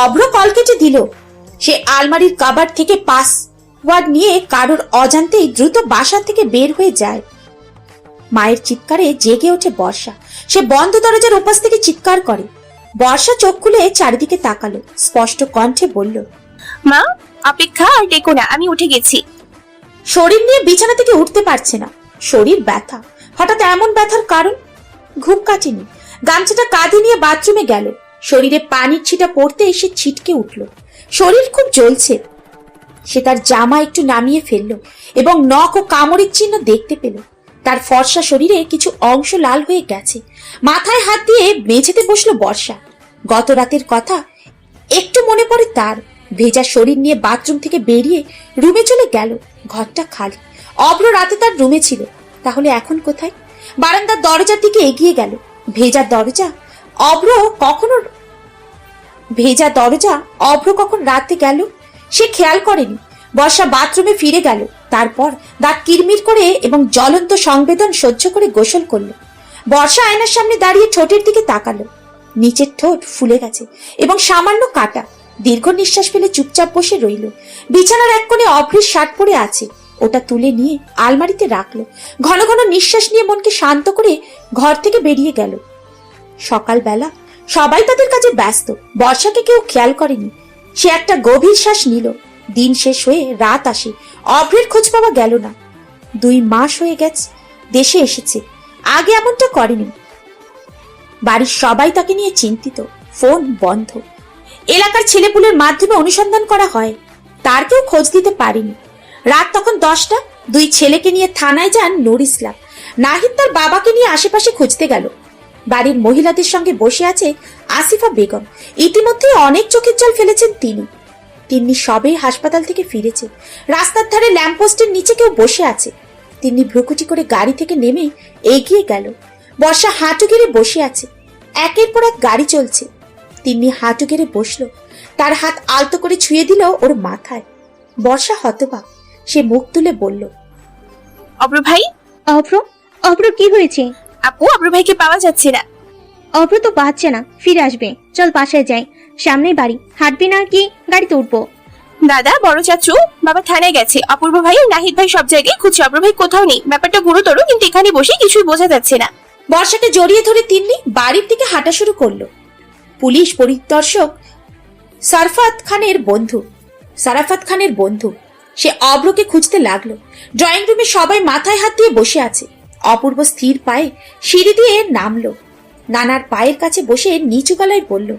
অভ্র কল কেটে দিল। সে আলমারির কাবার্ড থেকে পাসওয়ার্ড নিয়ে কারোর অজান্তেই দ্রুত বাসা থেকে বের হয়ে যায়। মায়ের চিৎকারে জেগে ওঠে বর্ষা। সে বন্ধ দরজার উপাস থেকে চিৎকার করে। বর্ষা চোখ খুলে চারিদিকে তাকালো। স্পষ্ট কণ্ঠে বলল, মা, অপেক্ষা আর ডেকো না, আমি উঠে গেছি। শরীর নিয়ে বিছানা থেকে উঠতে পারছে না। শরীর ব্যথা। হঠাৎ এমন ব্যথার কারণ? ঘুম কাটেনি। গামছাটা কাঁধে নিয়ে বাথরুমে গেল। শরীরে পানির ছিটা পড়তে এসে ছিটকে উঠল। শরীর খুব জ্বলছে। সে তার জামা একটু নামিয়ে ফেলল এবং নখ ও কামড়ের চিহ্ন দেখতে পেল। তার ফর্সা শরীরে কিছু অংশ লাল হয়ে গেছে। মাথায় হাত দিয়ে মেঝেতে বসলো বর্ষা। গত রাতের কথা একটু মনে পড়ে তার। ভেজা শরীর নিয়ে বাথরুম থেকে বেরিয়ে রুমে চলে গেল। ঘরটা খালি। অভ্র রাতে তার রুমে ছিল, তাহলে এখন কোথায়? বারান্দার দরজার দিকে এগিয়ে গেল। ভেজা দরজা অভ্র কখন রাতে গেল সে খেয়াল করেনি। বর্ষা বাথরুমে ফিরে গেল। তারপর দাঁত কিরমির করে এবং জ্বলন্ত সংবেদন সহ্য করে গোসল করলো। বর্ষা আয়নার সামনে দাঁড়িয়ে ঠোঁটের দিকে তাকালো। নিচের ঠোঁট ফুলে গেছে এবং সামান্য কাটা। দীর্ঘ নিঃশ্বাস ফেলে চুপচাপ বসে রইল। বিছানার এক কোণে অভ্রের শার্ট পরে আছে, ওটা তুলে নিয়ে আলমারিতে রাখলো। ঘন ঘন নিঃশ্বাস নিয়ে মনকে শান্ত করে ঘর থেকে বেরিয়ে গেল। সকালবেলা সবাই তাদের কাজে ব্যস্ত, বর্ষাকে কেউ খেয়াল করেনি। সে একটা গভীর শ্বাস নিল। দিন শেষ হয়ে রাত আসে, অভ্রের খোঁজ পাওয়া গেল না। 2 মাস হয়ে গেছে দেশে এসেছে, আগে এমনটা করেনি। বাড়ির সবাই তাকে নিয়ে চিন্তিত, ফোন বন্ধ। এলাকার ছেলেপুলের মাধ্যমে অনুসন্ধান করা হয়, তার কেউ খোঁজ দিতে পারেনি। রাত তখন 10টা। 2 ছেলেকে নিয়ে থানায় যান নূর ইসলাম। নাহিদ তার বাবাকে নিয়ে আশেপাশে খুঁজতে গেল। বাড়ির মহিলাদের সঙ্গে বসে আছে আসিফা বেগম। ইতিমধ্যে অনেক চোখের জল ফেলেছেন তিনি সবে হাসপাতাল থেকে ফিরেছে। রাস্তার ধারে ল্যাম্পপোস্টের নিচে কেউ বসে আছে। তিনি ভ্রুকুটি করে গাড়ি থেকে নেমে এগিয়ে গেল। বর্ষা হাঁটু গেড়ে বসে আছে। একের পর এক গাড়ি চলছে। তিনি হাঁটু গেড়ে বসলো। তার হাত আলতো করে ছুঁয়ে দিল ওর মাথায়। বর্ষা হতবাক। সে মুখ তুলে বলল, অব্র ভাই। অভ্র কি হয়েছে? আপু, অব্র ভাইকে পাওয়া যাচ্ছে না। অভ্র তো বাঁচছে না, ফিরে আসবে। চল বাসায় যাই, সামনেই বাড়ি। হাঁটবি না কি গাড়িতে উঠবো? দাদা, বড় চাচু, বাবা থানায় গেছে। অপূর্ব ভাই, নাহিদ ভাই সব জায়গায় খুঁজছে, অব্র ভাই কোথাও নেই। ব্যাপারটা গুরুতর, কিন্তু এখানে বসে কিছুই বোঝা যাচ্ছে না। বর্ষাকে জড়িয়ে ধরে তিন্নি বাড়ির দিকে হাঁটা শুরু করলো। পুলিশ পরিদর্শক সারাফাত খানের বন্ধু সে অব্রকে খুঁজতে লাগলো। ড্রয়িং রুমে সবাই মাথায় হাত দিয়ে বসে আছে। অপূর্ব স্থির পায়ে সিঁড়ি দিয়ে নামলো। নানার পায়ের কাছে বসে নিচু গলায় বলল,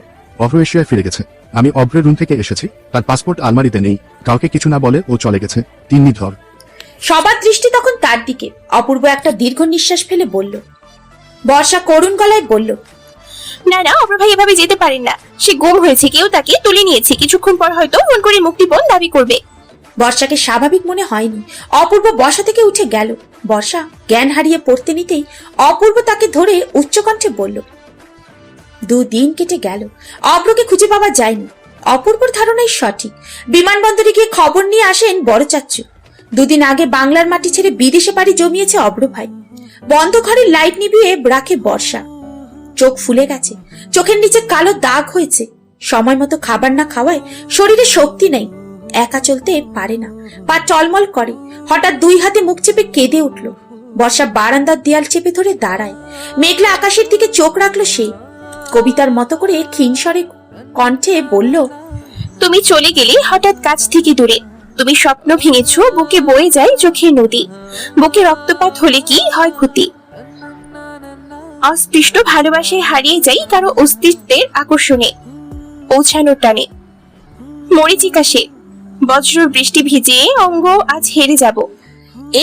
অভ্র এশিয়ায় ফিরে গেছে। আমি অভ্রের রুম থেকে এসেছি, তার পাসপোর্ট আলমারিতে নেই। কাউকে কিছু না বলে ও চলে গেছে। তিন্নি ধর। সবার দৃষ্টি তখন তার দিকে। অপূর্ব একটা দীর্ঘ নিঃশ্বাস ফেলে বলল। বর্ষা করুণ গলায় বলল, না না, অব্র ভাই এভাবে যেতে পারেন না। সে গুম হয়েছে, কেউ তাকে তুলে নিয়েছে। কিছুক্ষণ পর হয়তো ফোন করে মুক্তিপণ দাবি করবে। বর্ষাকে স্বাভাবিক মনে হয়নি। অপূর্ব বসা থেকে উঠে গেল। বর্ষা জ্ঞান হারিয়ে পড়তে নিতেই অপূর্ব তাকে ধরে উচ্চকণ্ঠে বলল। 2 দিন কেটে গেল, অব্রকে খুঁজে পাওয়া যায়নি। অপূর্বর ধারণাই সঠিক। বিমানবন্দরে গিয়ে খবর নিয়ে আসেন বড় চাচ্চু। 2 দিন আগে বাংলার মাটি ছেড়ে বিদেশে বাড়ি জমিয়েছে অব্র ভাই। বন্ধ ঘরের লাইট নিভিয়ে রাখে বর্ষা। চোখ ফুলে গেছে, চোখের নিচে কালো দাগ হয়েছে। সময় মতো খাবার না খাওয়ায় শরীরে শক্তি নেই, একা চলতে পারে না, পা টলমল করে। হঠাৎ 2 হাতে মুখ চেপে কেঁদে উঠল। বর্ষা বারান্দার দেয়াল চেপে ধরে দাঁড়ায়। মেঘলা আকাশের দিকে চোখ রাখলো সে। কবিতার মতো করে ক্ষীণস্বরে কণ্ঠে বলল, তুমি চলে গেলে হঠাৎ কাছ থেকে দূরে। তুমি স্বপ্ন ভেঙেছো, বুকে বয়ে যায় চোখের নদী। বুকে রক্তপাত হলে কি হয় ক্ষতি। অস্পৃষ্ট ভালোবাসায় হারিয়ে যাই কারো অস্তিত্বের আকর্ষণে, পৌঁছানোর টানে। মরিচিকা সে, বজ্র বৃষ্টি ভিজে অঙ্গ আজ হেরে যাব।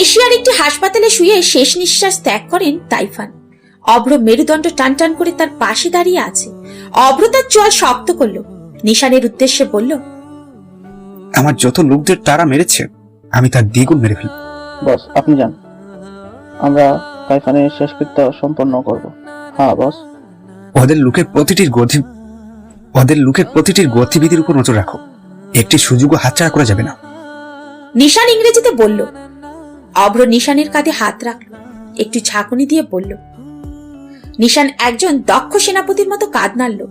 এশিয়ার একটি হাসপাতালে শুয়ে শেষ নিঃশ্বাস ত্যাগ করেন তাইফান। অভ্র মেরুদণ্ড টান টান করে তার পাশে দাঁড়িয়ে আছে। অভ্র তার চোয়াল শক্ত করলো। নিশানের উদ্দেশ্যে বলল, আমার যত লোকদের তারা মেরেছে আমি তার দ্বিগুণ মেরে ফেলব। বস, আপনি যান, আমরা তাইফানের শেষকৃত্য সম্পন্ন করব। হ্যাঁ বস। ওদের লোকের প্রতিটির গতিবিধির উপর নজর রাখো। একটি সুযোগও হাতছাড়া করা যাবে না। নিশান ইংরেজিতে বলল। অভ্র নিশানের কাঁধে হাত রাখল, একটু ঝাঁকুনি দিয়ে বলল। নিশান একজন দক্ষ সেনাপতির মতো কাঁধ নাড়ল।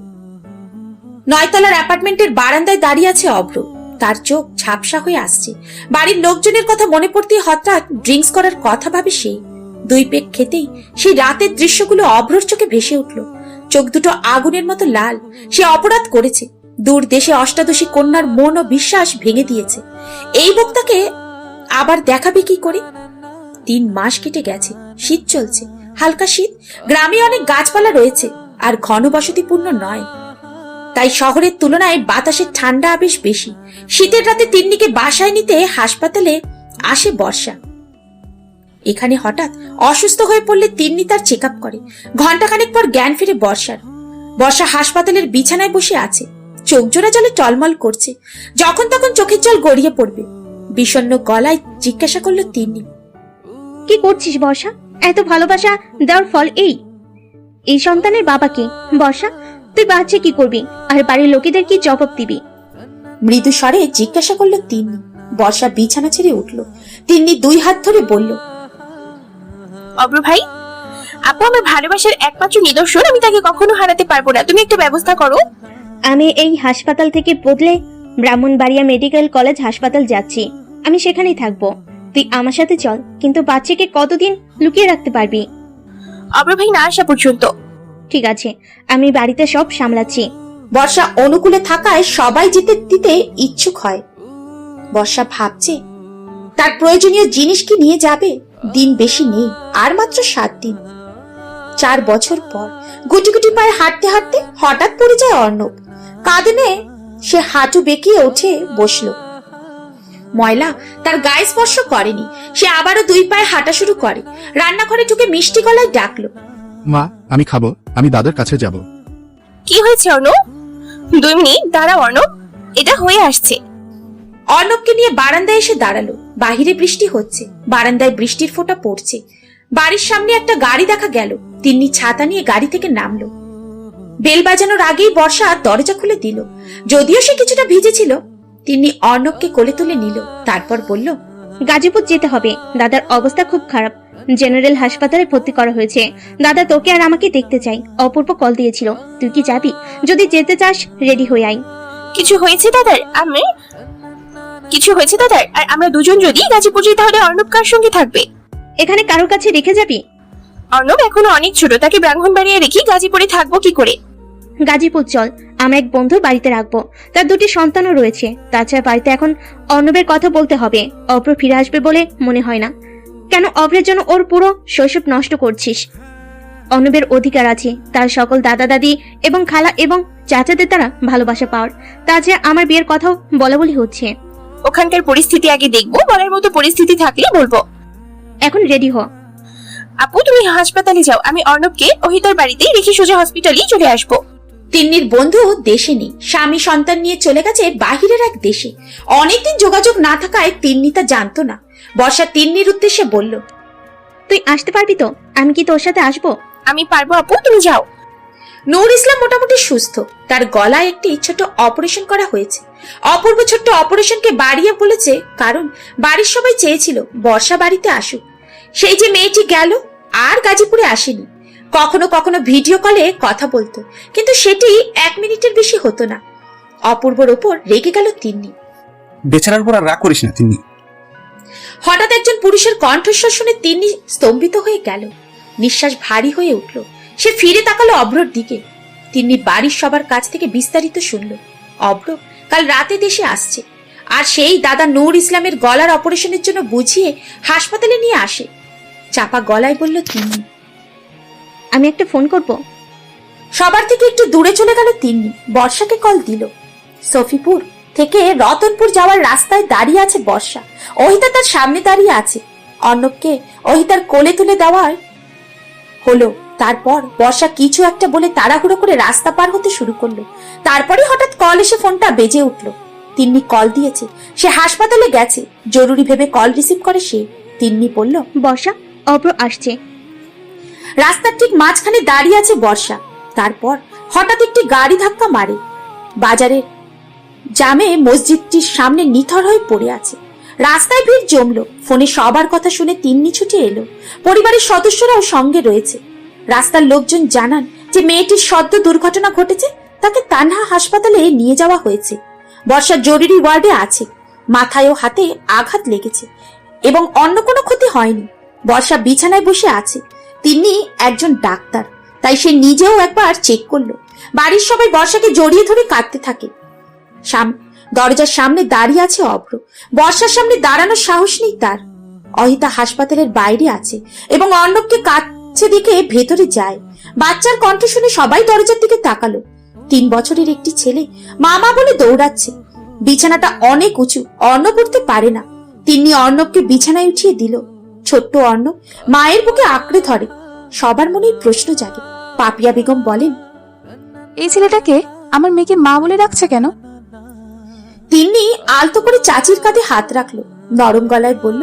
9 তলার অ্যাপার্টমেন্টের বারান্দায় দাঁড়িয়ে আছে অভ্র। তার চোখ ঝাপসা হয়ে আসছে। বাড়ির লোকজনের কথা মনে পড়তেই হঠাৎ ড্রিঙ্কস করার কথা ভাবে সে। 2 পেগ খেতেই সেই রাতের দৃশ্যগুলো অভ্রর চোখে ভেসে উঠল। চোখ দুটো আগুনের মতো লাল। সে অপরাধ করেছে, দূর দেশে অষ্টাদশী কন্যার মন ও বিশ্বাস ভেঙে দিয়েছে। এই বক্তাকে আবার দেখাবে কি করে? 3 মাস কেটে গেছে, শীত চলছে, হালকা শীত। গ্রামে অনেক গাছপালা রয়েছে আর ঘনবসতিপূর্ণ নয়, তাই শহরের তুলনায় বাতাসের ঠান্ডা আবেশ বেশি। শীতের রাতে তিন্নিকে বাসায় নিতে হাসপাতালে আসে বর্ষা। এখানে হঠাৎ অসুস্থ হয়ে পড়লে তিন্নি তার চেক আপ করে। ঘন্টাখানেক পর জ্ঞান ফিরে বর্ষার। বর্ষা হাসপাতালের বিছানায় বসে আছে, চোখ জোড়া জলে টলমল করছে। যখন তখন চোখের জল গড়িয়ে পড়বে। বিষণ্ণ গলায় জিজ্ঞাসা করলো তিন্নি, কি করছিস বর্ষা? এত ভালোবাসা দেওয়ার ফল এই সন্তানের বাবাকে। বর্ষা, তুই বাচ্চা কি করবি আর বাড়ির লোকেদের কি জবাব দিবি? মৃদু স্বরে জিজ্ঞাসা করলো তিন্নি। বর্ষা বিছানা ছেড়ে উঠল। তিন্নি 2 হাত ধরে বলল, অব্র ভাই, আপু আমার ভালোবাসার একমাত্র নিদর্শন, আমি তাকে কখনো হারাতে পারবো না, তুমি একটা ব্যবস্থা করো। আমি এই হাসপাতাল থেকে বদলে ব্রাহ্মণবাড়িয়া মেডিকেল কলেজ হাসপাতাল যাচ্ছি। আমি সেখানেই থাকবো। তুই আমার সাথে চল, কিন্তু বাচ্চাকে কতদিন লুকিয়ে রাখতে পারবি? অব্র ভাই না আসা পর্যন্ত। ঠিক আছে, আমি বাড়িতে সব সামলাচ্ছি। বর্ষা অনুকূলে থাকায় সবাই যেতে দিতে ইচ্ছুক হয়। বর্ষা ভাবছে তার প্রয়োজনীয় জিনিস কি নিয়ে যাবে। দিন বেশি নেই, আর মাত্র 7 দিন। 4 বছর পর গুটি গুটি পায়ে হাঁটতে হাঁটতে হঠাৎ পড়ে যায় অর্ণব। কাঁদনে সে হাঁটু বেঁকিয়ে উঠে বসলো। ময়লা তার গায়ে স্পর্শ করেনি। সে আবারও 2 পায়ে হাঁটা শুরু করে। রান্নাঘরে ঢুকে মিষ্টি গলায় ডাকলো, মা, আমি খাবো, আমি দাদার কাছে যাব। কি হয়েছে অর্ণব? 2 মিনিট দাঁড়াও অর্ণব, এটা হয়ে আসছে। অর্ণবকে নিয়ে বারান্দায় এসে দাঁড়ালো। বাহিরে বৃষ্টি হচ্ছে, বারান্দায় বৃষ্টির ফোঁটা পড়ছে। বাড়ির সামনে একটা গাড়ি দেখা গেল। তিন্নি ছাতা নিয়ে গাড়ি থেকে নামলো। বেল বাজানোর আগেই বর্ষা দরজা খুলে দিল। যদিও সে কিছুটা ভিজেছিল, তিন্নি অর্ণবকে কোলে তুলে নিল। তারপর বলল, গাজীপুর যেতে হবে, দাদার অবস্থা খুব খারাপ। জেনারেল হাসপাতালে ভর্তি করা হয়েছে। দাদা তোকে আর আমাকে দেখতে চাই। অপূর্ব কল দিয়েছিল, তুই কি যাবি? যদি যেতে চাস রেডি হয়ে আয়। কিছু হয়েছে দাদার? কিছু হয়েছে দাদার আর আমরা দুজন যদি গাজীপুর যাই, তাহলে অর্ণব কার সঙ্গে থাকবে? এখানে কারোর কাছে রেখে যাবি? অর্ণব এখনো অনেক ছোট, তাকে ব্রাহ্মণবাড়িয়া রেখে গাজীপুরে থাকবো কি করে? গাজীপুর চল, আমি এক বন্ধুর বাড়িতে রাখবো। তার 2টি সন্তানও রয়েছে। তাছাড়া বাড়িতে এখন অর্ণবের কথা বলতে হবে। অব্র ফিরে আসবে বলে মনে হয় না। কেন অব্রের জন্য ওর পুরো শৈশব নষ্ট করছিস? অর্ণবের অধিকার আছে তার সকল দাদা দাদি এবং খালা এবং চাচাদের দ্বারা ভালোবাসা পাওয়ার। তাছাড়া আমার বিয়ের কথাও বলা বলি হচ্ছে। ওখানকার পরিস্থিতি আগে দেখবো, বলার মতো পরিস্থিতি থাকলে বলবো। এখন রেডি হ। আপু তুমি হাসপাতালে যাও, আমি অর্ণবকে ওহিতার বাড়িতে রেখে সোজা হসপিটালেই চলে আসবো। তিন্নির বন্ধু দেশে নেই, স্বামী সন্তান নিয়ে চলে গেছে বাহিরের এক দেশে। অনেকদিন যোগাযোগ না থাকায় তিন্নি তা জানতো না। বর্ষা তিন্নির উদ্দেশ্যে বলল, তুই আসতে পারবি তো? আমি কি তোর সাথে আসবো? আমি পারবো আপু, তুমি যাও। নূর ইসলাম মোটামুটি সুস্থ। তার গলায় একটি ছোট অপারেশন করা হয়েছে। অপূর্ব ছোট্ট অপারেশনকে বাড়িয়ে বলেছে, কারণ বাড়ির সবাই চেয়েছিল বর্ষা বাড়িতে আসুক। সেই যে মেয়েটি গেল আর গাজীপুরে আসেনি। কখনো কখনো ভিডিও কলে কথা বলতো, কিন্তু সেটি 1 মিনিটের বেশি হতো না। অপূর্বর ওপর রেগে গেল তিন্নি। বেচারার উপর আর রাগ করিস না তিন্নি। হঠাৎ একজন পুরুষের কণ্ঠস্বর শুনে তিন্নি স্তম্ভিত হয়ে গেল। নিঃশ্বাস ভারী হয়ে উঠল। সে ফিরে তাকালো অব্রর দিকে। তিন্নি বাড়ির সবার কাছ থেকে বিস্তারিত শুনল। অব্র কাল রাতে দেশে আসছে, আর সেই দাদা নূর ইসলামের গলার অপারেশনের জন্য বুঝিয়ে হাসপাতালে নিয়ে আসে। চাপা গলায় বলল তিন্নি, আমি একটা ফোন করব। সবার থেকে একটু দূরে চলে গেল তিন্নি। বর্ষাকে কল দিল। সফিপুর থেকে রতনপুর যাওয়ার রাস্তায় দাঁড়িয়ে আছে বর্ষা। অহিতা তার সামনে দাঁড়িয়ে আছে। অর্ণবকে অহিতার কোলে তুলে দেওয়ার হলো। তারপর বর্ষা কিছু একটা বলে তাড়াহুড়ো করে রাস্তা পার হতে শুরু করলো। তারপরে হঠাৎ কল এসে ফোনটা বেজে উঠল। তিন্নি কল দিয়েছে, সে হাসপাতালে গেছে। জরুরি ভেবে কল রিসিভ করে সে। তিন্নি বলল, বর্ষা, অব্র আসছে। রাস্তার ঠিক মাঝখানে দাঁড়িয়ে আছে বর্ষা। তারপর হঠাৎ একটি গাড়ি ধাক্কা মারে। বাজারের জামে মসজিদটির সামনে নিথর হয়ে পড়ে আছে। রাস্তায় ভিড় জমলো। ফোনে সবার কথা শুনে তিন্নি ছুটে এলো। পরিবারের সদস্যরাও সঙ্গে রয়েছে। রাস্তার লোকজন জানান যে মেয়েটির সদ্য দুর্ঘটনা ঘটেছে, তাকে তানহা হাসপাতালে নিয়ে যাওয়া হয়েছে। বর্ষা জরুরি ওয়ার্ডে আছে। মাথায় ও হাতে আঘাত লেগেছে এবং অন্য কোনো ক্ষতি হয়নি। বর্ষা বিছানায় বসে আছে। তিনি একজন ডাক্তার, তাই সে নিজেও একবার চেক করলো। বাড়ির সবাই বর্ষাকে জড়িয়ে ধরে কাঁদতে থাকে। দরজার সামনে দাঁড়িয়ে আছে অব্র। বর্ষার সামনে দাঁড়ানোর সাহস নেই তার। অহিতা হাসপাতালের বাইরে আছে এবং অর্ণবকে কাছে দেখে ভেতরে যায়। বাচ্চার কণ্ঠ শুনে সবাই দরজার দিকে তাকালো। 3 বছরের একটি ছেলে মামা বলে দৌড়াচ্ছে। বিছানাটা অনেক উঁচু, অর্ণব উঠতে পারে না। তিনি অর্ণবকে বিছানায় উঠিয়ে দিল। ছোট্ট অর্ণব মায়ের বুকে আঁকড়ে ধরে। সবার মনেই প্রশ্ন জাগে। পাপিয়া বেগম বলেন, এই ছেলেটাকে আমার মেয়েকে মা বলে ডাকছে কেন? তিনি আলতো করে চাচির কাঁধে হাত রাখলো। নরম গলায় বলল,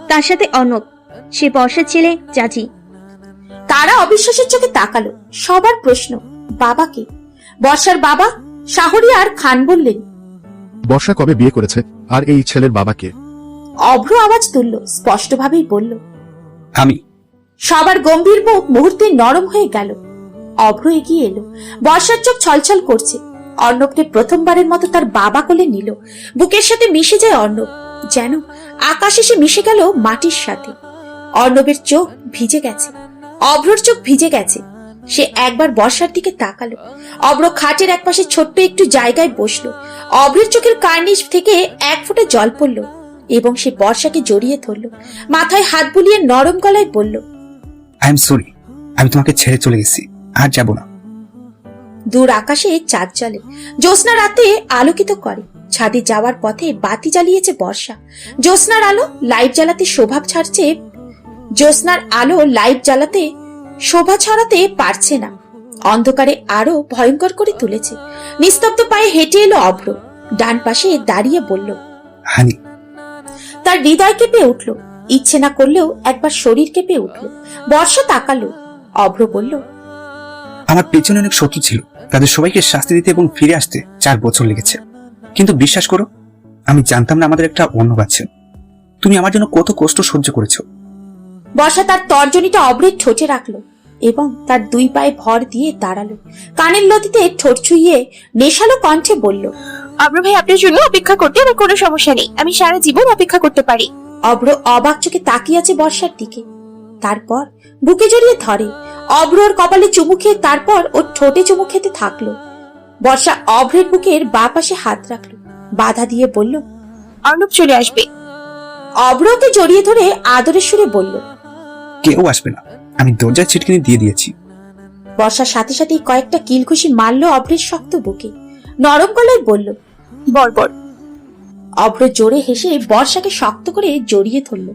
তার সাথে অর্ণব, সে বর্ষার ছেলে চাচি। তারা অবিশ্বাসের চোখে তাকালো। সবার প্রশ্ন, বাবাকে? বর্ষার বাবা শাহরিয়ার খান বললেন, বর্ষা কবে বিয়ে করেছে আর এই ছেলের বাবাকে? অভ্র আওয়াজ তুলল, স্পষ্টভাবেই বলল, আমি। সবার গম্ভীর মুখ মুহূর্তে নরম হয়ে গেল। অভ্র এগিয়ে এলো, বর্ষার চোখ ছলছল করছে। অর্ণবকে প্রথমবারের মতো তার বাবা কোলে নিল। বুকের সাথে মিশে যায় অর্ণব, যেন আকাশ এসে মিশে গেল মাটির সাথে। অর্ণবের চোখ ভিজে গেছে, অভ্রর চোখ ভিজে গেছে। সে একবার বর্ষার দিকে তাকালো। অভ্র খাটের একপাশে ছোট্ট একটু জায়গায় বসলো। অভ্রের চোখের কার্নিশ থেকে এক ফোঁটা জল পড়ল এবং সে বর্ষাকে জড়িয়ে ধরল। মাথায় হাত বুলিয়ে নরম গলায় বলল, আই এম সরি, আমি তোমাকে ছেড়ে চলে গেছি, আর যাব না। দূর আকাশে চাঁদ জ্বলে, জ্যোৎস্না রাতে আলোকিত করে। ছাদে যাওয়ার পথে বাতি জ্বালিয়েছে বর্ষা। জ্যোৎস্নার আলো লাইট জ্বালাতে শোভা ছড়াতে পারছে না, অন্ধকারে আরো ভয়ঙ্কর করে তুলেছে। নিস্তব্ধ পায়ে হেঁটে এলো অভ্র, ডান পাশে দাঁড়িয়ে বলল, হানি। তার হৃদয় কেঁপে উঠল, ইচ্ছে না করলেও একবার শরীর কেঁপে উঠল। বর্ষা তাকালো। অভ্র বলল, আমার পেছনে অনেক শত্রু ছিল, তাদের সবাইকে শাস্তি দিতে এবং ফিরে আসতে 4 বছর লেগেছে। কিন্তু বিশ্বাস করো, আমি জানতাম না আমাদের একটা অর্ণব আছে। তুমি আমার জন্য কত কষ্ট সহ্য করেছো। বর্ষা তার তর্জনীটা অভ্রের ঠোঁটে রাখলো এবং তার 2 পায়ে ভর দিয়ে দাঁড়ালো। কানের লতিতে ঠোঁট ছুঁয়ে নেশালো কণ্ঠে বলল, অভ্র ভাই, আপনার জন্য অপেক্ষা করতে আমার কোনো সমস্যা নেই। আমি সারা জীবন অপেক্ষা করতে পারি। অভ্র অবাক চোখে তাকিয়ে আছে বর্ষার দিকে, তারপর বুকে জড়িয়ে ধরে। অভ্রর কপালে চুমু খেয়ে তারপর ওর ঠোঁটে চুমু খেতে থাকলো। বর্ষা অভ্রের বুকের বাঁ পাশে হাত রাখলো, বাধা দিয়ে বলল, অর্ণব চলে আসবে। অভ্রকে জড়িয়ে ধরে আদরের সুরে বলল, কেউ আসবে না, আমি দরজায় ছিটকিনি দিয়ে দিয়েছি। বর্ষার সাথে সাথেই কয়েকটা কিলঘুষি মারল অভ্রের শক্ত বুকে। নরম গলায় বলল, বর্বর। অভ্র জোরে হেসে বর্ষাকে শক্ত করে জড়িয়ে ধরল।